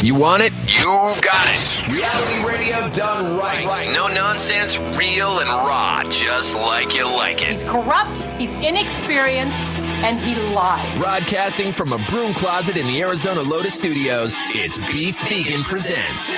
You want it? You got it. Reality radio done right. No nonsense, real and raw, just like you like it. He's corrupt, he's inexperienced, and he lies. Broadcasting from a broom closet in the Arizona Lotus Studios, it's Beef Vegan Presents.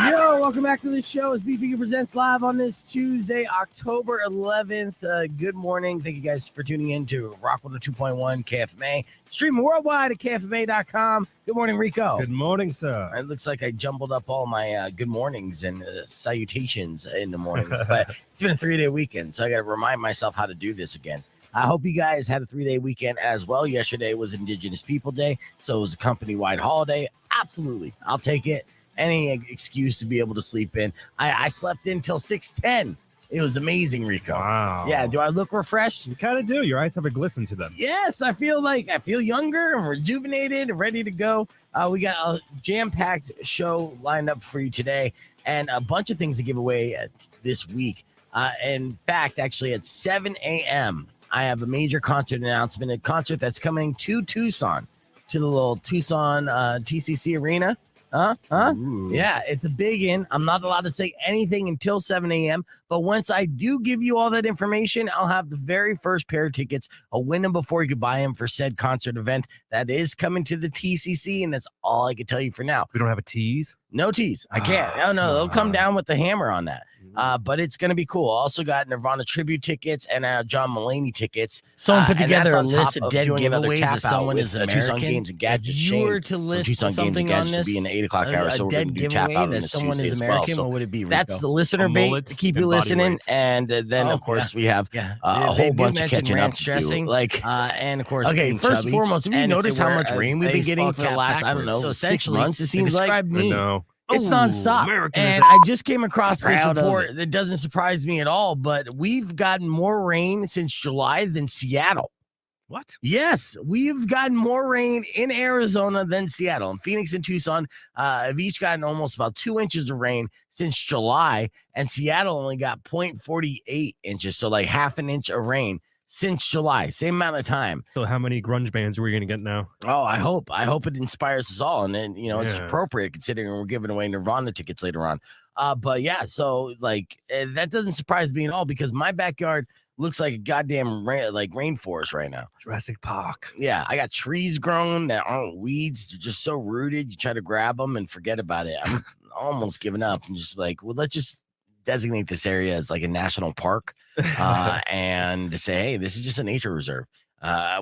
Yo, welcome back to the show. It's Beef Vegan Presents live on this Tuesday, October 11th. Good morning. Thank you guys for tuning in to Rock 102.1 KFMA. Streaming worldwide at KFMA.com. Good morning, Rico. Good morning, sir. It looks like I jumbled up all my good mornings and salutations in the morning. But it's been a 3-day weekend, so I got to remind myself how to do this again. I hope you guys had a 3-day weekend as well. Yesterday was Indigenous People Day, so it was a company-wide holiday. Absolutely. I'll take it. Any excuse to be able to sleep in. I slept in till 6:10. It was amazing, Rico. Wow. Yeah. Do I look refreshed? You kind of do. Your eyes have a glisten to them. Yes. I feel younger and rejuvenated and ready to go. We got a jam-packed show lined up for you today and a bunch of things to give away this week. In fact, actually at 7 a.m., I have a major concert announcement, a concert that's coming to Tucson, to the little Tucson TCC Arena. Yeah, it's a big in. I'm not allowed to say anything until 7 a.m. But once I do give you all that information, I'll have the very first pair of tickets. I'll win them before you can buy them for said concert event that is coming to the TCC, and that's all I can tell you for now. We don't have a tease? No tease. I can't. No, they'll come down with the hammer on that. But it's going to be cool. Also got Nirvana tribute tickets and John Mulaney tickets. Someone put together a list of dead giveaways. giveaways. If someone is American, Tucson Games and Gadgets. If you were to list Tucson something Games and on Gadgets this, to be in the 8 o'clock hour, so a we're going dead to do tap out giveaway on that this someone Tuesday is as well. American, So what would it be, Rico? that's the listener A bait mullet to keep you and body listening. weight. And then, of course, we have a whole bunch of catching up to do. dressing. And of course, Okay, being first chubby. and foremost, have you And if noticed there how were much a rain we've been baseball getting for the cap last, I don't backwards. know, So 6 essentially, months? It seems like. describe me. No. It's Ooh, nonstop. Americanism. And I just came across this Proud of report it. that doesn't surprise me at all, but we've gotten more rain since July than Seattle. What? Yes, we've gotten more rain in Arizona than Seattle. And Phoenix and Tucson have each gotten almost about 2 inches of rain since July, and Seattle only got 0.48 inches, so like half an inch of rain since July, same amount of time. So how many grunge bands are we going to get now? Oh, I hope it inspires us all, and then it's Yeah. appropriate considering we're giving away Nirvana tickets later on. But yeah, so that doesn't surprise me at all because my backyard looks like a goddamn rainforest right now. Jurassic Park. Yeah, I got trees growing that aren't weeds; they're just so rooted. You try to grab them and forget about it. I'm almost giving up. I'm just like, well, let's just designate this area as like a national park and say, hey, this is just a nature reserve.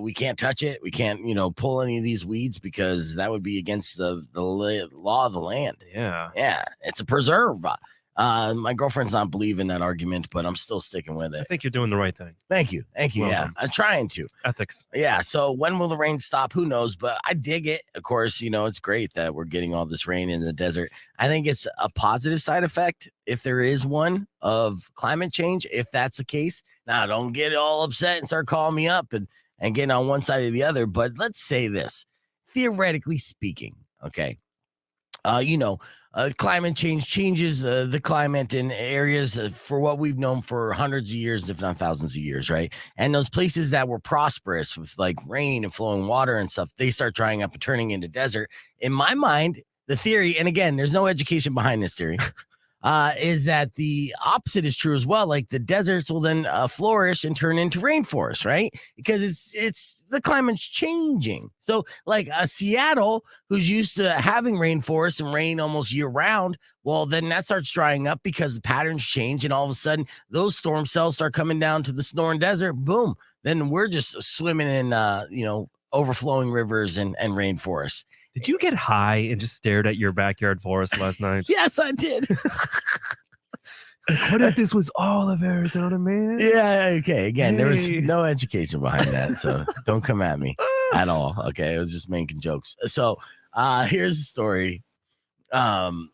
We can't touch it. We can't, pull any of these weeds because that would be against the law of the land. Yeah. Yeah, it's a preserve. My girlfriend's not believing that argument, but I'm still sticking with I it. think you're doing the right thing. Thank you. Yeah, Welcome. I'm trying to. Ethics. Yeah. So when will the rain stop? Who knows? But I dig it. Of course, it's great that we're getting all this rain in the desert. I think it's a positive side effect, if there is one, of climate change. If that's the case, now don't get all upset and start calling me up and getting on one side or the other. But let's say this, theoretically speaking, okay. Climate change changes the climate in areas for what we've known for hundreds of years, if not thousands of years, right? And those places that were prosperous with like rain and flowing water and stuff, they start drying up and turning into desert. In my mind, the theory, and again, there's no education behind this theory, is that the opposite is true as well. Like the deserts will then flourish and turn into rainforests, right? Because it's the climate's changing. So like Seattle, who's used to having rainforests and rain almost year round, well, then that starts drying up because the patterns change. And all of a sudden those storm cells start coming down to the Sonoran Desert. Boom. Then we're just swimming in, overflowing rivers and rainforests. Did you get high and just stared at your backyard forest last night? Yes, I did. What if this was all of Arizona, man? Yeah, okay. Again, there was Hey. no education behind that, so don't come at me at all. Okay, I was just making jokes. So here's the story. Earlier,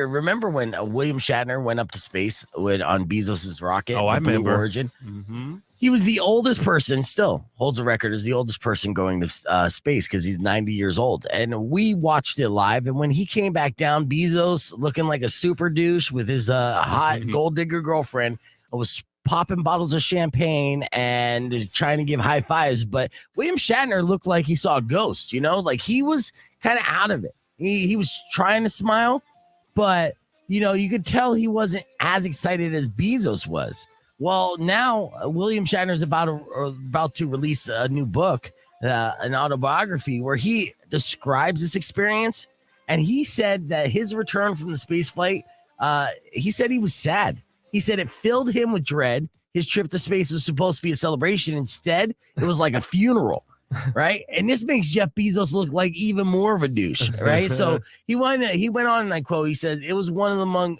remember when William Shatner went up to space on Bezos's rocket? Oh, I the Blue remember. Origin. Mm-hmm. He was the oldest person, still holds a record as the oldest person going to space because he's 90 years old. And we watched it live. And when he came back down, Bezos looking like a super douche with his hot gold digger girlfriend was popping bottles of champagne and trying to give high fives. But William Shatner looked like he saw a ghost, like he was kind of out of it. He was trying to smile, but, you could tell he wasn't as excited as Bezos was. Well, now William Shatner is about to release a new book, an autobiography, where he describes this experience. And he said that his return from the space flight, he said he was sad. He said it filled him with dread. His trip to space was supposed to be a celebration. Instead, it was like a funeral, right? And this makes Jeff Bezos look like even more of a douche, right? So he went on, and I quote, he said, it was among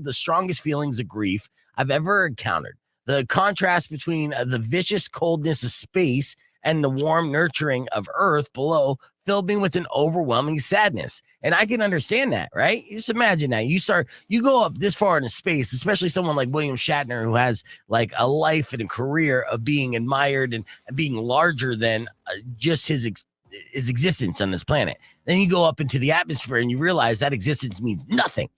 the strongest feelings of grief I've ever encountered. The contrast between the vicious coldness of space and the warm nurturing of Earth below filled me with an overwhelming sadness. And I can understand that, right? Just imagine that. You go up this far into space, especially someone like William Shatner, who has like a life and a career of being admired and being larger than just his existence on this planet. Then you go up into the atmosphere and you realize that existence means nothing.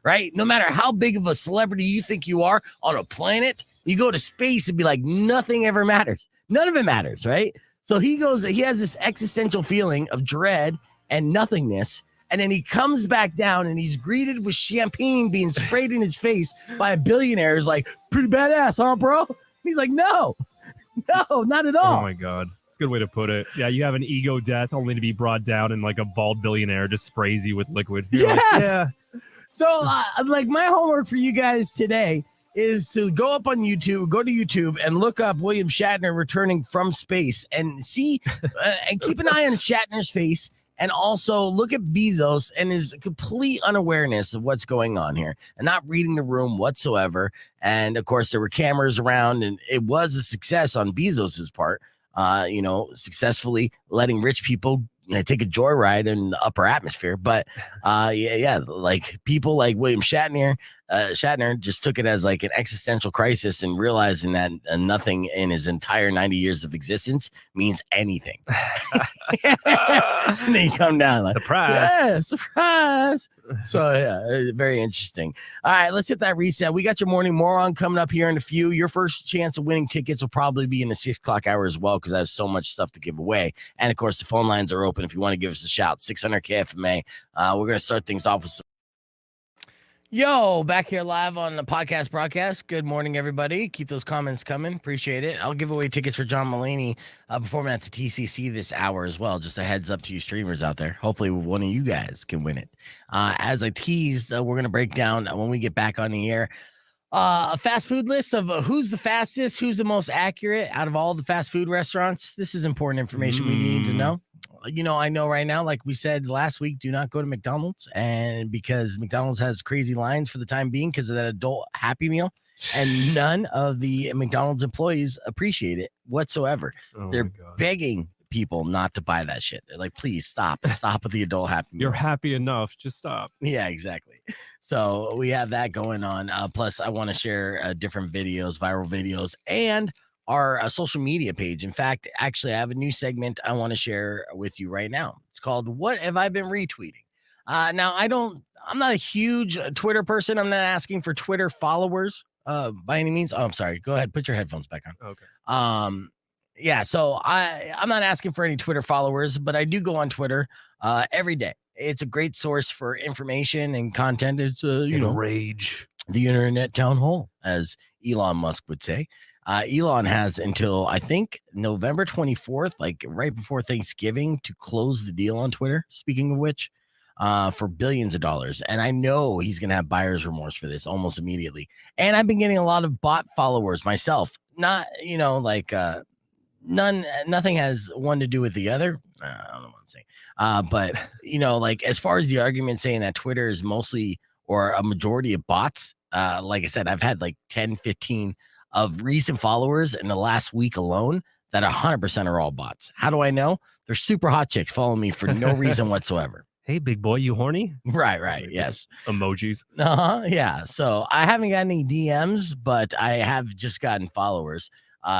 Right? No matter how big of a celebrity you think you are on a planet, you go to space and be like, nothing ever matters. None of it matters, right? So he has this existential feeling of dread and nothingness. And then he comes back down and he's greeted with champagne being sprayed in his face by a billionaire. Is like, pretty badass, huh, bro? And he's like, no, not at all. Oh my God. That's a good way to put it. Yeah, you have an ego death only to be brought down and like a bald billionaire just sprays you with liquid. You're yes. Like, yeah. So, my homework for you guys today is to go to YouTube and look up William Shatner returning from space and see and keep an eye on Shatner's face, and also look at Bezos and his complete unawareness of what's going on here and not reading the room whatsoever. And of course, there were cameras around, and it was a success on Bezos's part, successfully letting rich people take a joyride in the upper atmosphere. But like people like William Shatner just took it as like an existential crisis and realizing that nothing in his entire 90 years of existence means anything. And then you come down like, surprise. Yeah, surprise. So yeah, very interesting. All right, let's hit that reset. We got your morning moron coming up here in a few. Your first chance of winning tickets will probably be in the 6 o'clock hour as well, because I have so much stuff to give away. And of course, the phone lines are open if you want to give us a shout. 600 KFMA. We're going to start things off with some. Yo, back here live on the podcast broadcast. Good morning, everybody. Keep those comments coming. Appreciate it. I'll give away tickets for John Mulaney performing at the TCC this hour as well. Just a heads up to you streamers out there. Hopefully one of you guys can win it. As I teased, we're going to break down when we get back on the air a fast food list of who's the fastest, who's the most accurate out of all the fast food restaurants. This is important information we need to know. I know right now, like we said last week, do not go to McDonald's, and because McDonald's has crazy lines for the time being because of that adult Happy Meal, and none of the McDonald's employees appreciate it whatsoever. They're begging people not to buy that shit. They're like, please stop with the adult Happy Meals. You're happy enough, just stop. Yeah, exactly. So we have that going on. Plus, I want to share different videos, viral videos, and our social media page. In fact, actually, I have a new segment I want to share with you right now. It's called What Have I Been Retweeting? Now, I'm not a huge Twitter person. I'm not asking for Twitter followers by any means. Oh, I'm sorry. Go ahead. Put your headphones back on. Okay. Yeah, so I'm not asking for any Twitter followers, but I do go on Twitter every day. It's a great source for information and content. It's rage. The internet town hall, as Elon Musk would say. Elon has until, I think, November 24th, like right before Thanksgiving, to close the deal on Twitter, speaking of which, for billions of dollars. And I know he's going to have buyer's remorse for this almost immediately. And I've been getting a lot of bot followers myself. Not, nothing has one to do with the other. I don't know what I'm saying. But, like as far as the argument saying that Twitter is mostly or a majority of bots, like I said, I've had like 10, 15 of recent followers in the last week alone that 100% are all bots. How do I know? They're super hot chicks following me for no reason whatsoever. Hey, big boy, you horny? Right. Yes. Emojis. Yeah. So I haven't got any DMs, but I have just gotten followers.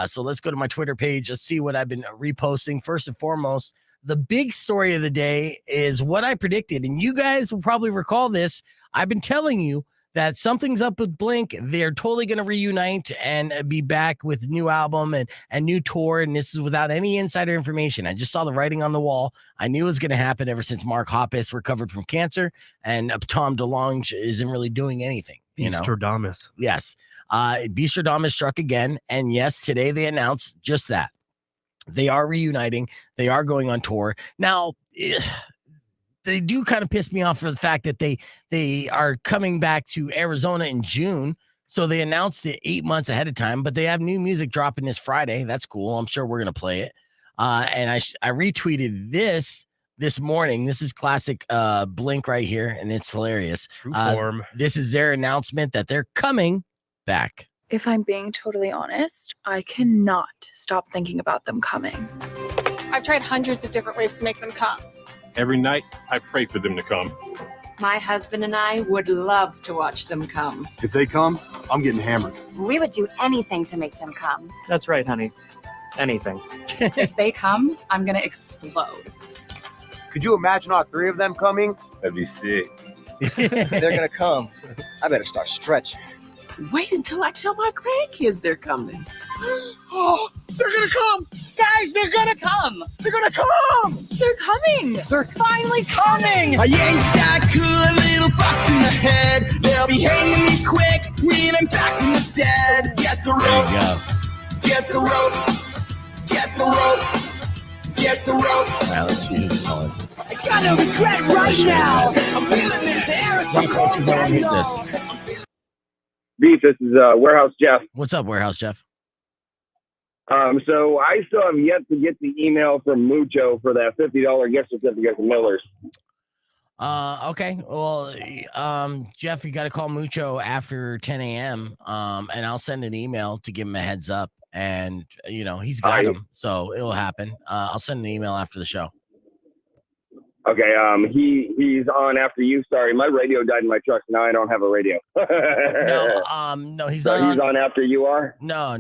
So let's go to my Twitter page. Let's see what I've been reposting. First and foremost, the big story of the day is what I predicted. And you guys will probably recall this. I've been telling you that something's up with Blink. They're totally going to reunite and be back with new album and new tour. And this is without any insider information. I just saw the writing on the wall. I knew it was going to happen ever since Mark Hoppus recovered from cancer and Tom DeLonge isn't really doing anything. Beastradamus. Yes. Beastradamus struck again. And yes, today they announced just that. They are reuniting. They are going on tour. Now, they do kind of piss me off for the fact that they are coming back to Arizona in June. So they announced it 8 months ahead of time, but they have new music dropping this Friday. That's cool. I'm sure we're going to play it. And I retweeted this morning. This is classic Blink right here, and it's hilarious. True form. This is their announcement that they're coming back. If I'm being totally honest, I cannot stop thinking about them coming. I've tried hundreds of different ways to make them come. Every night, I pray for them to come. My husband and I would love to watch them come. If they come, I'm getting hammered. We would do anything to make them come. That's right, honey. Anything. If they come, I'm going to explode. Could you imagine all three of them coming? That'd be sick. They're going to come. I better start stretching. Wait until I tell my grandkids they're coming. Oh, they're going to come. Guys, they're going to come. They're going to come. They're coming. They're finally coming. I ain't that cool, a little fucked in the head. They'll be hanging me quick, reeling back from the dead. Get the rope. There you go. Get the rope. Get the rope. Get the rope. All right, let's see who's calling. I got no regret right now. I'm feeling it there. Who's this? Beef, this is Warehouse Jeff. What's up, Warehouse Jeff? So I still have yet to get the email from Mucho for that $50 gift certificate from Miller's. Okay. Well, Jeff, you got to call Mucho after 10 a.m. And I'll send an email to give him a heads up. And, he's got him. So it'll happen. I'll send an email after the show. Okay. He's on after you. Sorry, my radio died in my truck. So now I don't have a radio. No, he's so not. He's on after you are? No.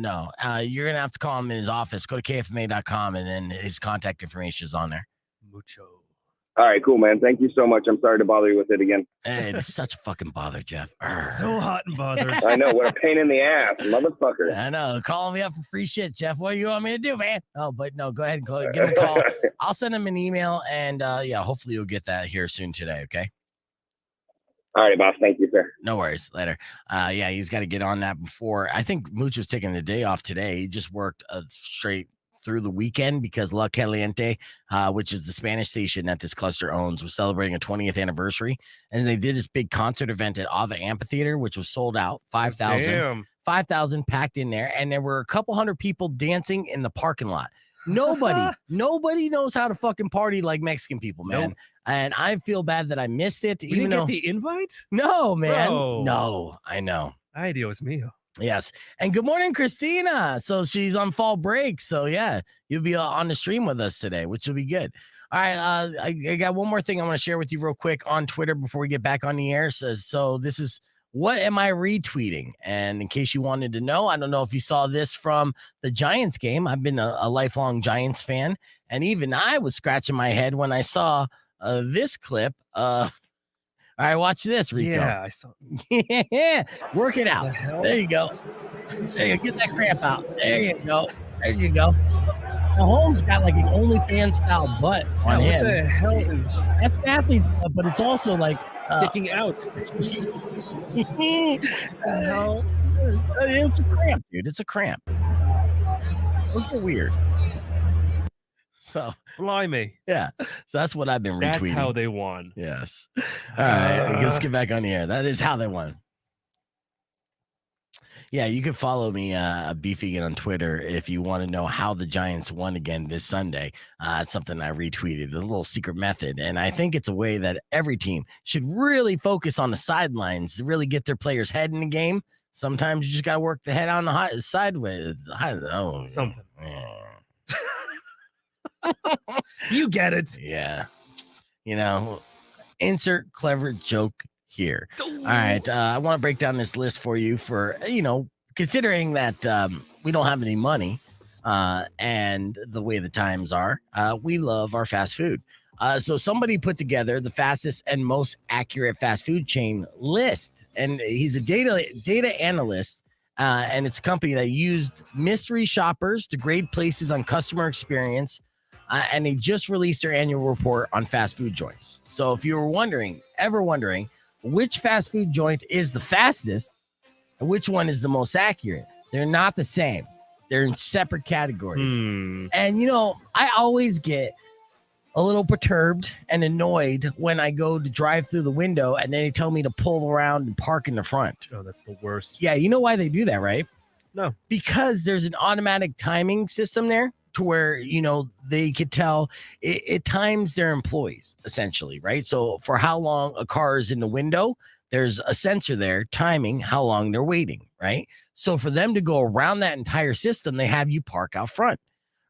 You're going to have to call him in his office. Go to KFMA.com and then his contact information is on there. Mucho. All right, cool, man. Thank you so much. I'm sorry to bother you with it again. Hey, it's such a fucking bother, Jeff. So hot and bothered. I know. What a pain in the ass, motherfucker. I know. Calling me up for free shit, Jeff. What do you want me to do, man? Oh, but no, go ahead and give him a call. I'll send him an email, and hopefully you'll get that here soon today, okay? All right, boss. Thank you, sir. No worries. Later. He's got to get on that before. I think Mooch was taking the day off today. He just worked straight through the weekend because La Caliente, which is the Spanish station that this cluster owns, was celebrating a 20th anniversary. And they did this big concert event at Ava Amphitheater, which was sold out, 5,000 packed in there. And there were a couple hundred people dancing in the parking lot. Nobody knows how to fucking party like Mexican people, man. Nope. And I feel bad that I missed it. We didn't get the invite? No, man. Bro. No, I know. Ay, Dios mío. Yes. And good morning, Christina. So she's on fall break. So yeah, you'll be on the stream with us today, which will be good. All right. I got one more thing I want to share with you real quick on Twitter before we get back on the air. So this is what am I retweeting? And in case you wanted to know, I don't know if you saw this from the Giants game. I've been a lifelong Giants fan. And even I was scratching my head when I saw this clip. All right, watch this, Rico. Yeah, I saw. Yeah, work it out. There you go. There you go. Get that cramp out. There you go. There you go. Now, Holmes got like an OnlyFans style butt on him. What the hell is that's the athlete's butt, but it's also like sticking out? It's a cramp, dude. It's a cramp. Looks weird. So blimey. Yeah. So that's what I've been retweeting. That's how they won. Yes. All right. Let's get back on the air. That is how they won. Yeah, you can follow me, Beefy, on Twitter if you want to know how the Giants won again this Sunday. It's something I retweeted, a little secret method. And I think it's a way that every team should really focus on the sidelines to really get their players' head in the game. Sometimes you just got to work the head on the sideways. Something. You get it. Yeah. You know, Insert clever joke here. All right. I want to break down this list for you for, considering that we don't have any money and the way the times are, we love our fast food. So somebody put together the fastest and most accurate fast food chain list. And he's a data analyst. And it's a company that used mystery shoppers to grade places on customer experience. And they just released their annual report on fast food joints. So if you were ever wondering which fast food joint is the fastest and which one is the most accurate, they're not the same. They're in separate categories. And, I always get a little perturbed and annoyed when I go to drive through the window and then they tell me to pull around and park in the front. Oh, that's the worst. Yeah, you know why they do that, right? No. Because there's an automatic timing system there to where, they could tell it times their employees, essentially, right? So for how long a car is in the window, there's a sensor there timing how long they're waiting, right? So for them to go around that entire system, they have you park out front.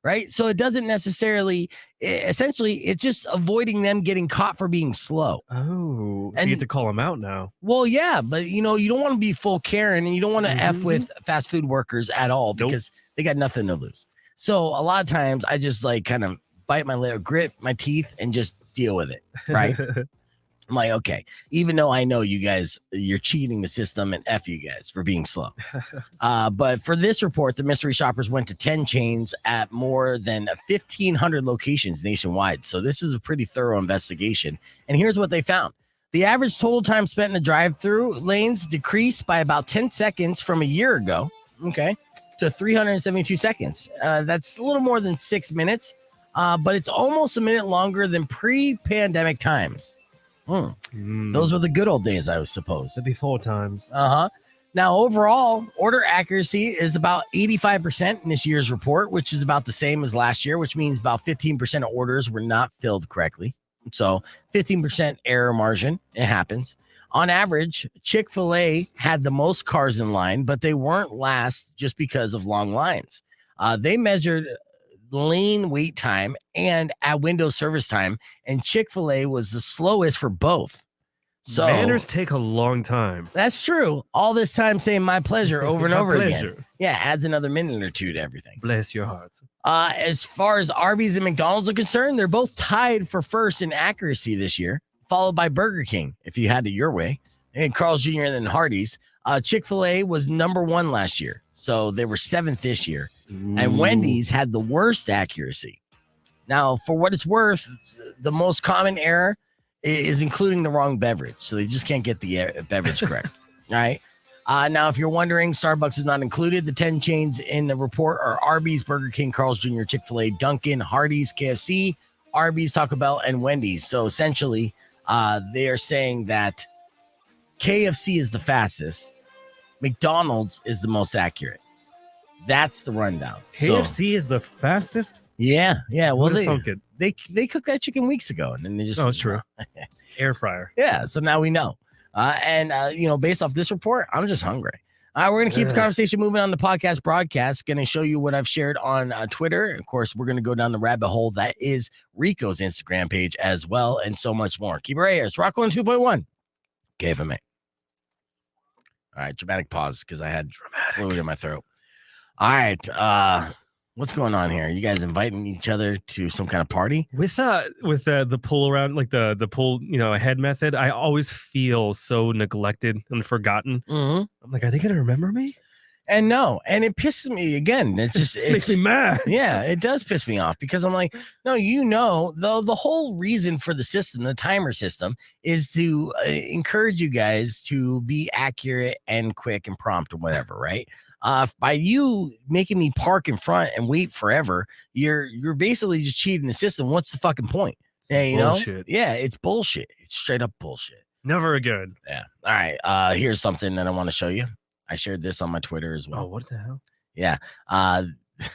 Right. So it doesn't necessarily, essentially, it's just avoiding them getting caught for being slow. Oh, so you get to call them out now. Well, yeah, but you don't want to be full Karen and you don't want to F with fast food workers at all because they got nothing to lose. So a lot of times I just kind of bite my lip, grit my teeth and just deal with it. Right. I'm like, okay, even though I know you guys, you're cheating the system and F you guys for being slow. But for this report, the mystery shoppers went to 10 chains at more than 1,500 locations nationwide. So this is a pretty thorough investigation. And here's what they found. The average total time spent in the drive-through lanes decreased by about 10 seconds from a year ago, to 372 seconds. That's a little more than 6 minutes, but it's almost a minute longer than pre-pandemic times. Those were the good old days, I suppose. The before times. Now, overall, order accuracy is about 85% in this year's report, which is about the same as last year, which means about 15% of orders were not filled correctly. So 15% error margin. It happens. On average, Chick-fil-A had the most cars in line, but they weren't last just because of long lines. They measured lane wait time and at window service time, and Chick-fil-A was the slowest for both. So manners take a long time. That's true. All this time saying my pleasure over and over again. Yeah, adds another minute or two to everything. Bless your hearts. As far as Arby's and McDonald's are concerned, they're both tied for first in accuracy this year, followed by Burger King, if you had it your way, and Carl's Jr. and then Hardee's. Chick-fil-A was number 1 last year, so they were 7th this year. And Wendy's had the worst accuracy. Now, for what it's worth, the most common error is including the wrong beverage. So they just can't get the beverage correct. All right. Now, if you're wondering, Starbucks is not included. The 10 chains in the report are Arby's, Burger King, Carl's Jr., Chick-fil-A, Dunkin', Hardee's, KFC, Arby's, Taco Bell, and Wendy's. So essentially, they are saying that KFC is the fastest. McDonald's is the most accurate. That's the rundown. KFC is the fastest? Yeah. Well, they cooked that chicken weeks ago, and then they just. Oh, it's true. Air fryer. Yeah. So now we know. Based off this report, I'm just hungry. We're going to keep the conversation moving on the podcast broadcast. Going to show you what I've shared on Twitter. Of course, we're going to go down the rabbit hole that is Rico's Instagram page as well, and so much more. Keep it right here. It's Rock 102.1 KFMA. All right, dramatic pause because I had fluid in my throat. All right, what's going on here? You guys inviting each other to some kind of party? With the pull around, like the pull, ahead method, I always feel so neglected and forgotten. I'm like, are they gonna remember me? And no, and it pisses me again. It just makes me mad. Yeah, it does piss me off because I'm like, no, the whole reason for the system, the timer system, is to encourage you guys to be accurate and quick and prompt or whatever, right? By you making me park in front and wait forever, you're basically just cheating the system. What's the fucking point? Yeah, bullshit. Yeah, it's bullshit. It's straight up bullshit. Never again. Yeah. All right. Here's something that I want to show you. I shared this on my Twitter as well. Oh, what the hell? Yeah.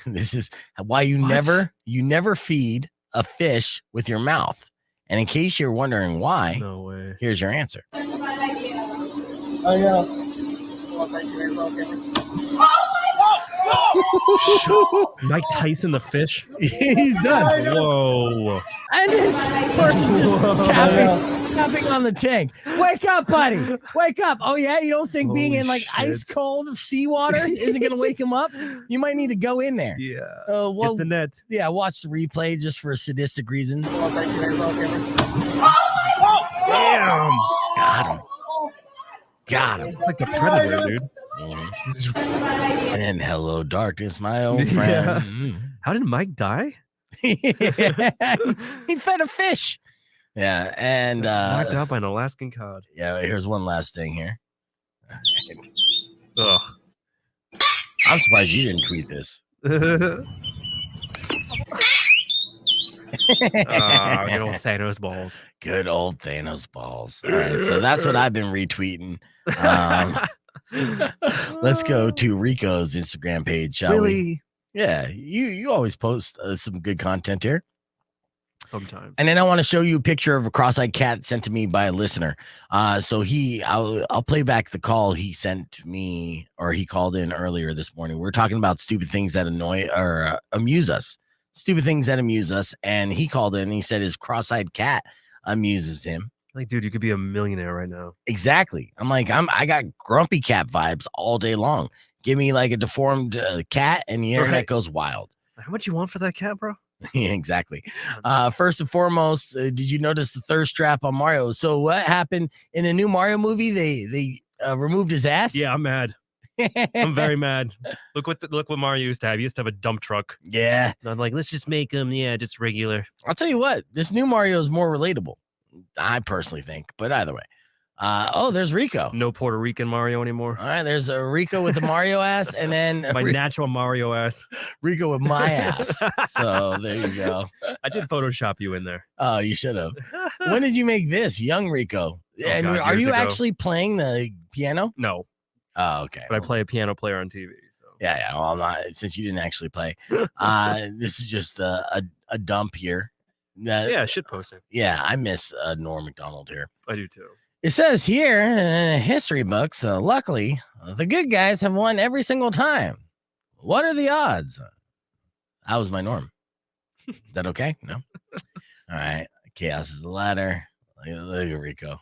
This is why you never feed a fish with your mouth. And in case you're wondering why, no way. Here's your answer. Mike Tyson the fish. He's done. Whoa. And this person just tapping. tapping on the tank. Wake up, buddy. Wake up. Oh, yeah. You don't think being in like ice cold seawater isn't going to wake him up? You might need to go in there. Yeah. Well, Get the net. Yeah. Watch the replay just for sadistic reasons. Damn. Got him. It's like the Predator, dude. And hello, darkness, my old friend. How did Mike die? He fed a fish. Yeah, and knocked out by an Alaskan cod. Yeah, here's one last thing here. Ugh. I'm surprised you didn't tweet this. Good old Thanos balls. Good old Thanos balls. All right, so that's what I've been retweeting. Let's go to Rico's Instagram page, shall we? Yeah, you always post some good content here. Sometimes. And then I want to show you a picture of a cross-eyed cat sent to me by a listener. So I'll play back the call he sent to me, or he called in earlier this morning. We're talking about stupid things that annoy or amuse us. Stupid things that amuse us. And he called in and he said his cross-eyed cat amuses him. Like, dude, you could be a millionaire right now. Exactly. I'm like, I got grumpy cat vibes all day long. Give me like a deformed cat and the internet goes wild. How much you want for that cat, bro? Yeah, exactly. First and foremost, did you notice the thirst trap on Mario? So what happened in the new Mario movie? They removed his ass. Yeah, I'm mad. I'm very mad. Look what Mario used to have. He used to have a dump truck. Yeah. And I'm like, let's just make him, just regular. I'll tell you what, this new Mario is more relatable. I personally think, but either way. There's Rico. No Puerto Rican Mario anymore. All right, there's a Rico with the Mario ass, and then my natural Mario ass. Rico with my ass. So there you go. I did Photoshop you in there. Oh, you should have. When did you make this, young Rico? And are you actually playing the piano? No. Oh, okay. But I play a piano player on TV. So yeah. Well, I'm not, since you didn't actually play. This is just a dump here. Yeah, shit posting. Yeah, I miss Norm Macdonald here. I do too. It says here in history books, luckily, the good guys have won every single time. What are the odds? That was my Norm. Is that okay? No? All right. Chaos is the ladder. Look at Rico.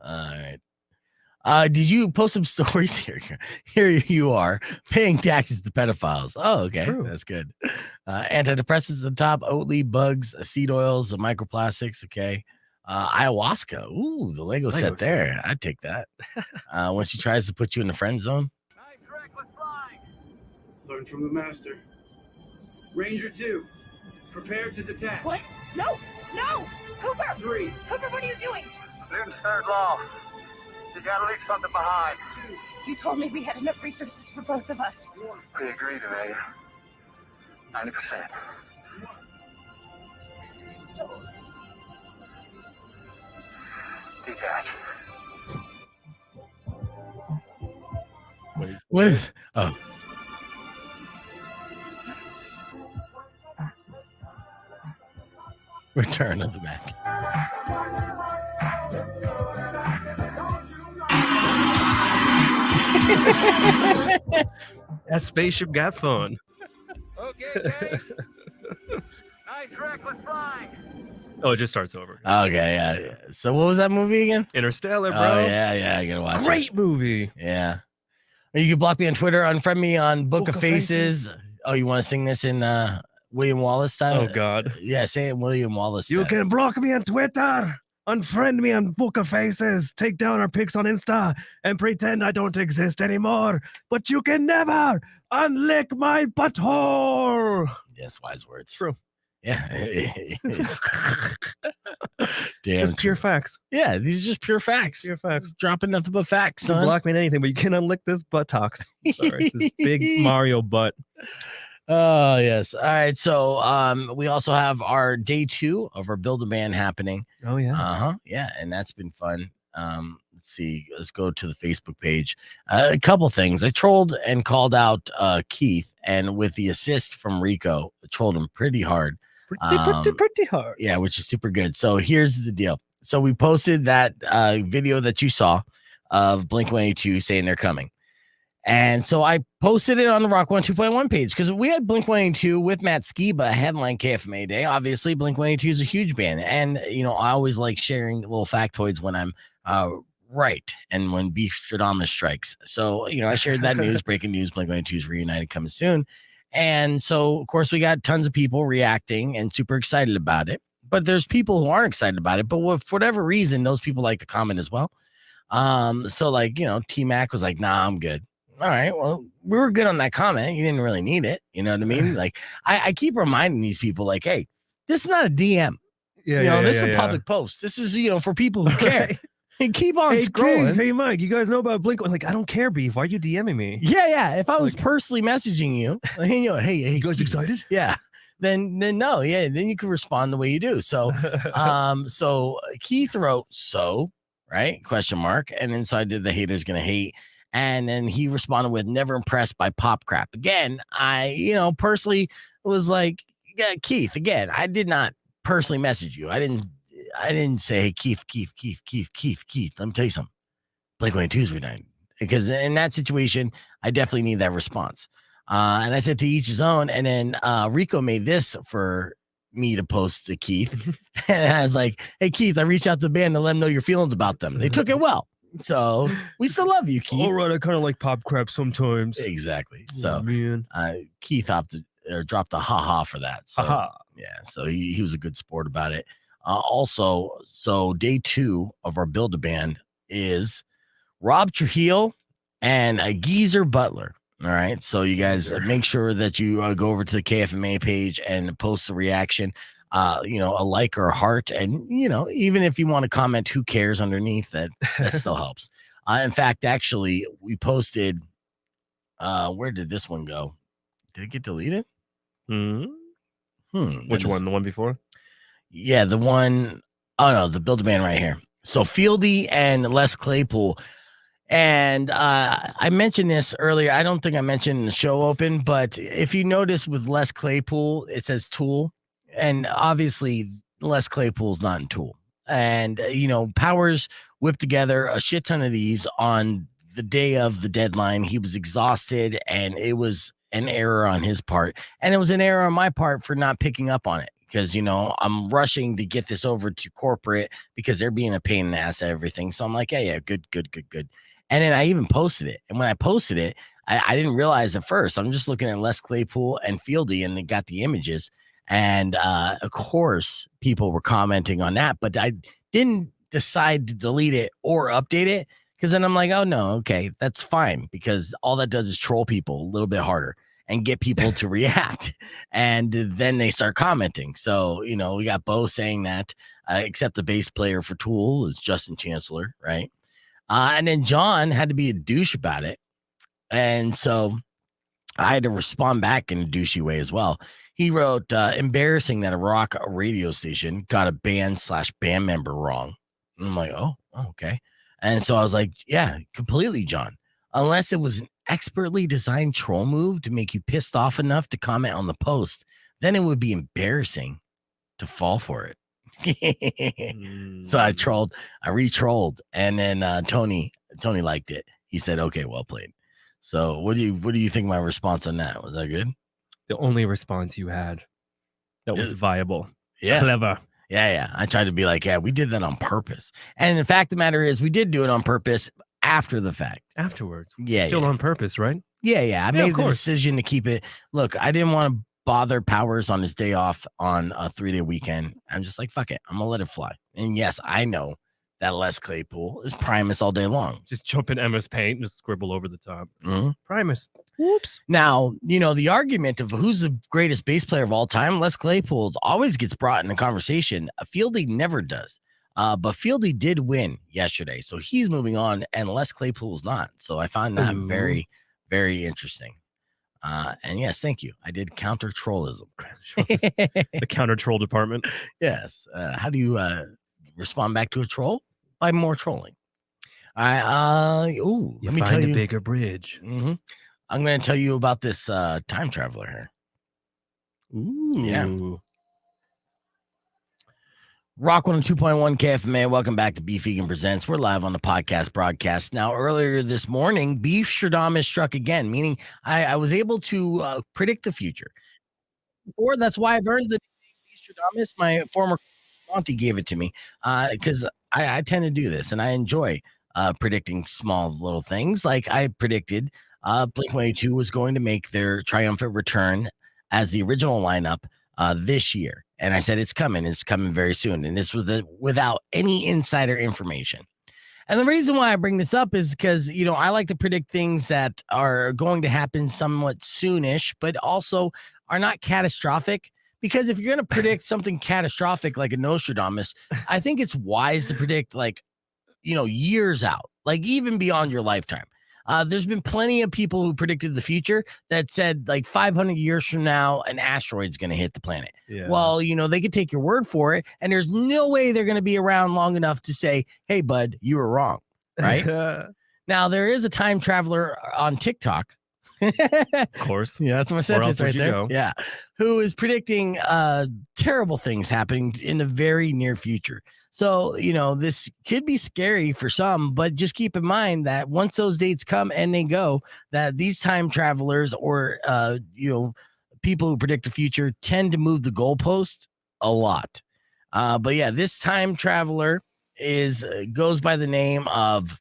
All right. Did you post some stories here? Here you are paying taxes to pedophiles. Oh, okay. True. That's good. Antidepressants at the top, Oatly, bugs, seed oils, microplastics. Okay. Ayahuasca. Ooh, the Lego set there. I'd take that. When she tries to put you in the friend zone. Nice reckless flying. Learn from the master. Ranger 2, prepare to detach. What? No! Cooper! 3. Cooper, what are you doing? Newton's third law. You gotta leave something behind. You told me we had enough resources for both of us. We agreed, Amelia. 90%. Detach. What is? Oh. Return of the Mac. That spaceship got fun. Okay, guys. Nice reckless flying. Oh, it just starts over. Okay, yeah. So what was that movie again? Interstellar, bro. Oh, yeah. I gotta watch it. Great movie. Yeah. Or you can block me on Twitter, unfriend me on Book of Faces. Oh, you want to sing this in William Wallace style? Oh, God. Yeah, say it in William Wallace style. You can block me on Twitter, unfriend me on Book of Faces, take down our pics on Insta, and pretend I don't exist anymore. But you can never unlick my butthole. Yes, wise words. True. Yeah. Damn. Just pure facts. Yeah, these are just pure facts. Pure facts. Dropping nothing but facts, son. You block me on anything, but you can't unlick this buttocks. Sorry, this big Mario butt. Oh, yes. All right. So we also have our day 2 of our Build a Band happening. Oh, yeah. Uh-huh. Yeah, and that's been fun. Let's see. Let's go to the Facebook page. A couple things. I trolled and called out Keith, and with the assist from Rico, I trolled him pretty hard. Pretty hard. Yeah, which is super good. So here's the deal. So we posted that video that you saw of Blink-182 saying they're coming. And so I posted it on the Rock 102.1 page because we had Blink-182 with Matt Skiba headline KFMA Day. Obviously, Blink-182 is a huge band. And, I always like sharing little factoids when I'm right and when Beef Stradamus strikes. So, I shared that news, breaking news, Blink-182 is reunited coming soon. And so, of course, we got tons of people reacting and super excited about it. But there's people who aren't excited about it. But for whatever reason, those people like to comment as well. So T-Mac was like, nah, I'm good. All right, well, we were good on that comment. You didn't really need it. You know what I mean? Like, I keep reminding these people, like, hey, this is not a DM. This is a public post. This is, for people who care. Right. And keep on scrolling. Hey, Mike, you guys know about Blink? I'm like, I don't care, Beef. Why are you DMing me? Yeah. If I was personally messaging you, hey, you guys excited? Yeah. Then no, yeah. Then you can respond the way you do. So, so Keith wrote, right? ? And then so I did the haters gonna hate. And then he responded with never impressed by pop crap. Again, I, personally was like, yeah, Keith, again, I did not personally message you. I didn't say, hey, Keith. Let me tell you something. Blink-182 is reunited. Because in that situation, I definitely need that response. And I said to each his own. And then Rico made this for me to post to Keith. And I was like, hey, Keith, I reached out to the band to let them know your feelings about them. They took it well. So we still love you, Keith. All right, I kind of like pop crap sometimes. Exactly. So man. Keith dropped a ha-ha for that. So yeah, so he was a good sport about it. Also, so day 2 of our Build-A-Band is Rob Trujillo and a Geezer Butler. All right. So you guys make sure that you go over to the KFMA page and post the reaction. A like or a heart. And, even if you want to comment, who cares underneath that still helps. In fact, actually, we posted, where did this one go? Did it get deleted? Which one? The one before? Yeah, the one. Oh, no, the Build-A-Band right here. So Fieldy and Les Claypool. And I mentioned this earlier. I don't think I mentioned in the show open, but if you notice with Les Claypool, it says Tool. And obviously, Les Claypool's not in Tool. And, Powers whipped together a shit ton of these on the day of the deadline. He was exhausted, and it was an error on his part. And it was an error on my part for not picking up on it. Because, I'm rushing to get this over to corporate because they're being a pain in the ass at everything. So I'm like, yeah, good. And then I even posted it. And when I posted it, I didn't realize at first. I'm just looking at Les Claypool and Fieldy, and they got the images. And of course, people were commenting on that, but I didn't decide to delete it or update it because then I'm like, oh, no, okay, that's fine, because all that does is troll people a little bit harder and get people to react. And then they start commenting. So, we got Bo saying that, except the bass player for Tool is Justin Chancellor, right? And then John had to be a douche about it. And so I had to respond back in a douchey way as well. He wrote, embarrassing that a rock radio station got a band/band member wrong. And I'm like, oh, okay. And so I was like, yeah, completely, John. Unless it was an expertly designed troll move to make you pissed off enough to comment on the post, then it would be embarrassing to fall for it. So I re-trolled. And then Tony liked it. He said, okay, well played. So what do you think my response on that? Was that good? The only response you had that was viable. Yeah. Clever. Yeah. I tried to be like, yeah, we did that on purpose. And the fact of the matter is we did do it on purpose after the fact. Afterwards. Yeah. Still on purpose, right? Yeah. I made the decision to keep it. Look, I didn't want to bother Powers on his day off on a 3-day weekend. I'm just like, fuck it. I'm going to let it fly. And yes, I know that Les Claypool is Primus all day long. Just jump in Emma's paint and just scribble over the top. Mm-hmm. Primus. Whoops. Now, the argument of who's the greatest bass player of all time, Les Claypool always gets brought in a conversation. Fieldy never does. But Fieldy did win yesterday. So he's moving on and Les Claypool's not. So I found that very, very interesting. And yes, thank you. I did counter trollism. The counter troll department. Yes. How do you respond back to a troll? By more trolling. Let me tell you a bigger bridge. Mm-hmm. I'm going to tell you about this time traveler here. Ooh. Yeah. Rock 102.1 KFMA. Welcome back to Beef Vegan Presents. We're live on the podcast broadcast. Now, earlier this morning, Beef Stradamus struck again, meaning I was able to predict the future. Or that's why I've earned the nickname Beef Stradamus. My former auntie gave it to me because I tend to do this and I enjoy predicting small little things. Like I predicted Blink-182 was going to make their triumphant return as the original lineup this year. And I said, it's coming very soon. And this was without any insider information. And the reason why I bring this up is because, I like to predict things that are going to happen somewhat soonish, but also are not catastrophic. Because if you're going to predict something catastrophic like a Nostradamus, I think it's wise to predict years out, like even beyond your lifetime. There's been plenty of people who predicted the future that said like 500 years from now, an asteroid's going to hit the planet. Yeah. Well, they could take your word for it. And there's no way they're going to be around long enough to say, hey, bud, you were wrong. Right. Now, there is a time traveler on TikTok. Of course. Yeah, that's my sentence right there. Go? Yeah. Who is predicting terrible things happening in the very near future. So, this could be scary for some, but just keep in mind that once those dates come and they go, that these time travelers or, people who predict the future tend to move the goalpost a lot. But yeah, this time traveler goes by the name of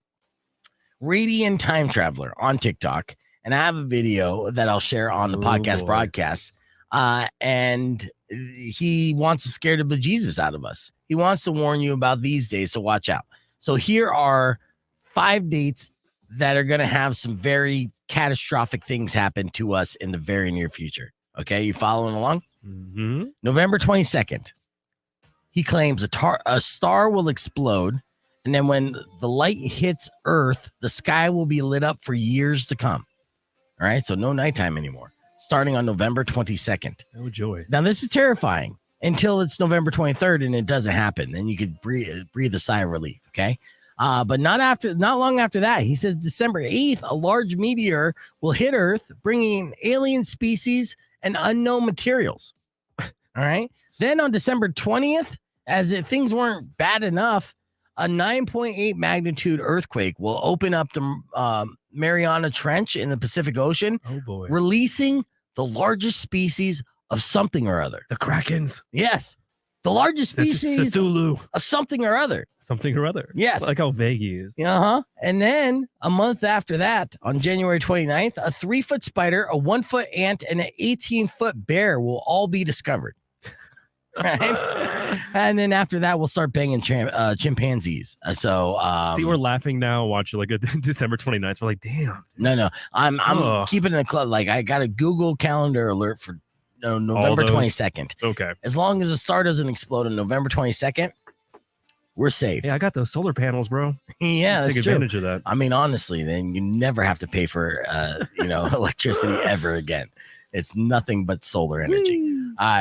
Radiant Time Traveler on TikTok. And I have a video that I'll share on the podcast broadcast. And he wants to scare the bejesus out of us. He wants to warn you about these days, so watch out. So here are 5 dates that are going to have some very catastrophic things happen to us in the very near future. Okay, you following along? Mm-hmm. November 22nd. He claims a star will explode, and then when the light hits Earth, the sky will be lit up for years to come. All right, so no nighttime anymore. Starting on November 22nd. Oh, joy. Now, this is terrifying until it's November 23rd and it doesn't happen. Then you could breathe a sigh of relief, okay? But not long after that. He says December 8th, a large meteor will hit Earth, bringing alien species and unknown materials. All right? Then on December 20th, as if things weren't bad enough, a 9.8 magnitude earthquake will open up the Mariana Trench in the Pacific Ocean, releasing the largest species of something or other. The Krakens. Yes. The largest species Cthulhu. of something or other. Something or other. Yes. Like how vague he is. Uh-huh. And then a month after that, on January 29th, a 3-foot spider, a 1-foot ant, and an 18-foot bear will all be discovered. Right? And then after that, we'll start banging chimpanzees. See, we're laughing now, watching like a December 29th. We're like, damn. No. I'm keeping it in a club. Like, I got a Google Calendar alert for November 22nd. Okay. As long as the star doesn't explode on November 22nd, we're safe. Yeah, I got those solar panels, bro. Yeah, take advantage of that. I mean, honestly, then you never have to pay for electricity ever again. It's nothing but solar energy.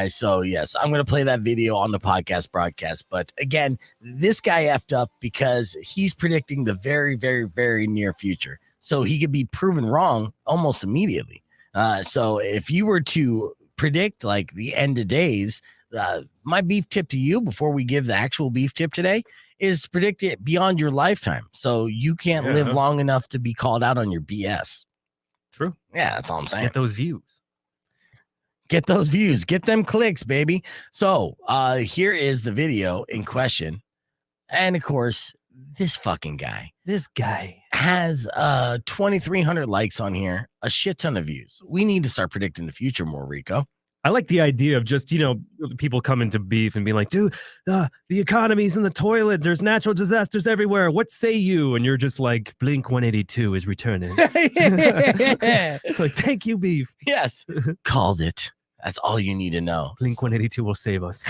So yes, I'm going to play that video on the podcast broadcast. But again, this guy effed up because he's predicting the very, very, very near future. So he could be proven wrong almost immediately. So if you were to predict like the end of days, my beef tip to you before we give the actual beef tip today is predict it beyond your lifetime. So you can't live long enough to be called out on your BS. True. Yeah, that's all I'm saying. Get those views. Get those views. Get them clicks, baby. So here is the video in question. And of course, this fucking guy. This guy has 2,300 likes on here, a shit ton of views. We need to start predicting the future more, Rico. I like the idea of just, people come into beef and being like, dude, the economy's in the toilet. There's natural disasters everywhere. What say you? And you're just like, Blink-182 is returning. Like, thank you, beef. Yes. Called it. That's all you need to know. Blink-182 will save us.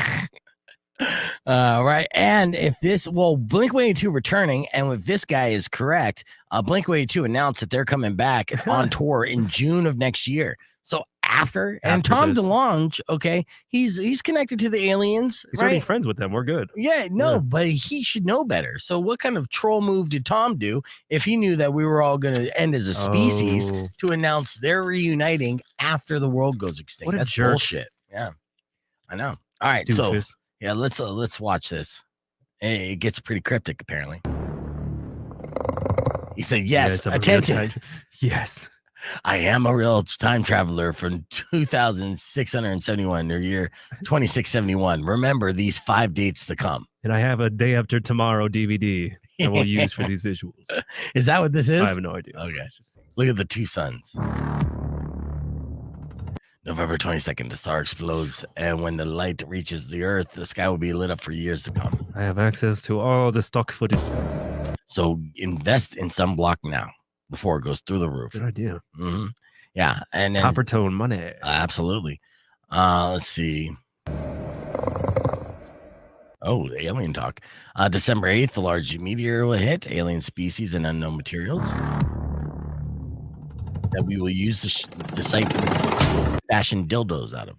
Right. And if Blink-182 returning, and if this guy is correct, Blink-182 announced that they're coming back on tour in June of next year. So after Tom DeLonge, okay, he's connected to the aliens. He's already friends with them. We're good. Yeah, but he should know better. So what kind of troll move did Tom do if he knew that we were all going to end as a species to announce they're reuniting after the world goes extinct? What a That's jerk. bullshit. Yeah, I know. All right, Doofus. so Yeah, let's watch this. It gets pretty cryptic, apparently. He said, yes, attention. Yes. I am a real time traveler from 2671 or year 2671. Remember these 5 dates to come. And I have a Day After Tomorrow DVD that we'll use for these visuals. Is that what this is? I have no idea. Okay. Look at the 2 suns. November 22nd, the star explodes, and when the light reaches the earth, the sky will be lit up for years to come. I have access to all the stock footage. So invest in sunblock now before it goes through the roof. Good idea. Mm-hmm. Yeah. And then, Copper tone money. Absolutely. Let's see. Oh, alien talk. December 8th, the large meteor will hit alien species and unknown materials that we will use to site fashion dildos out of.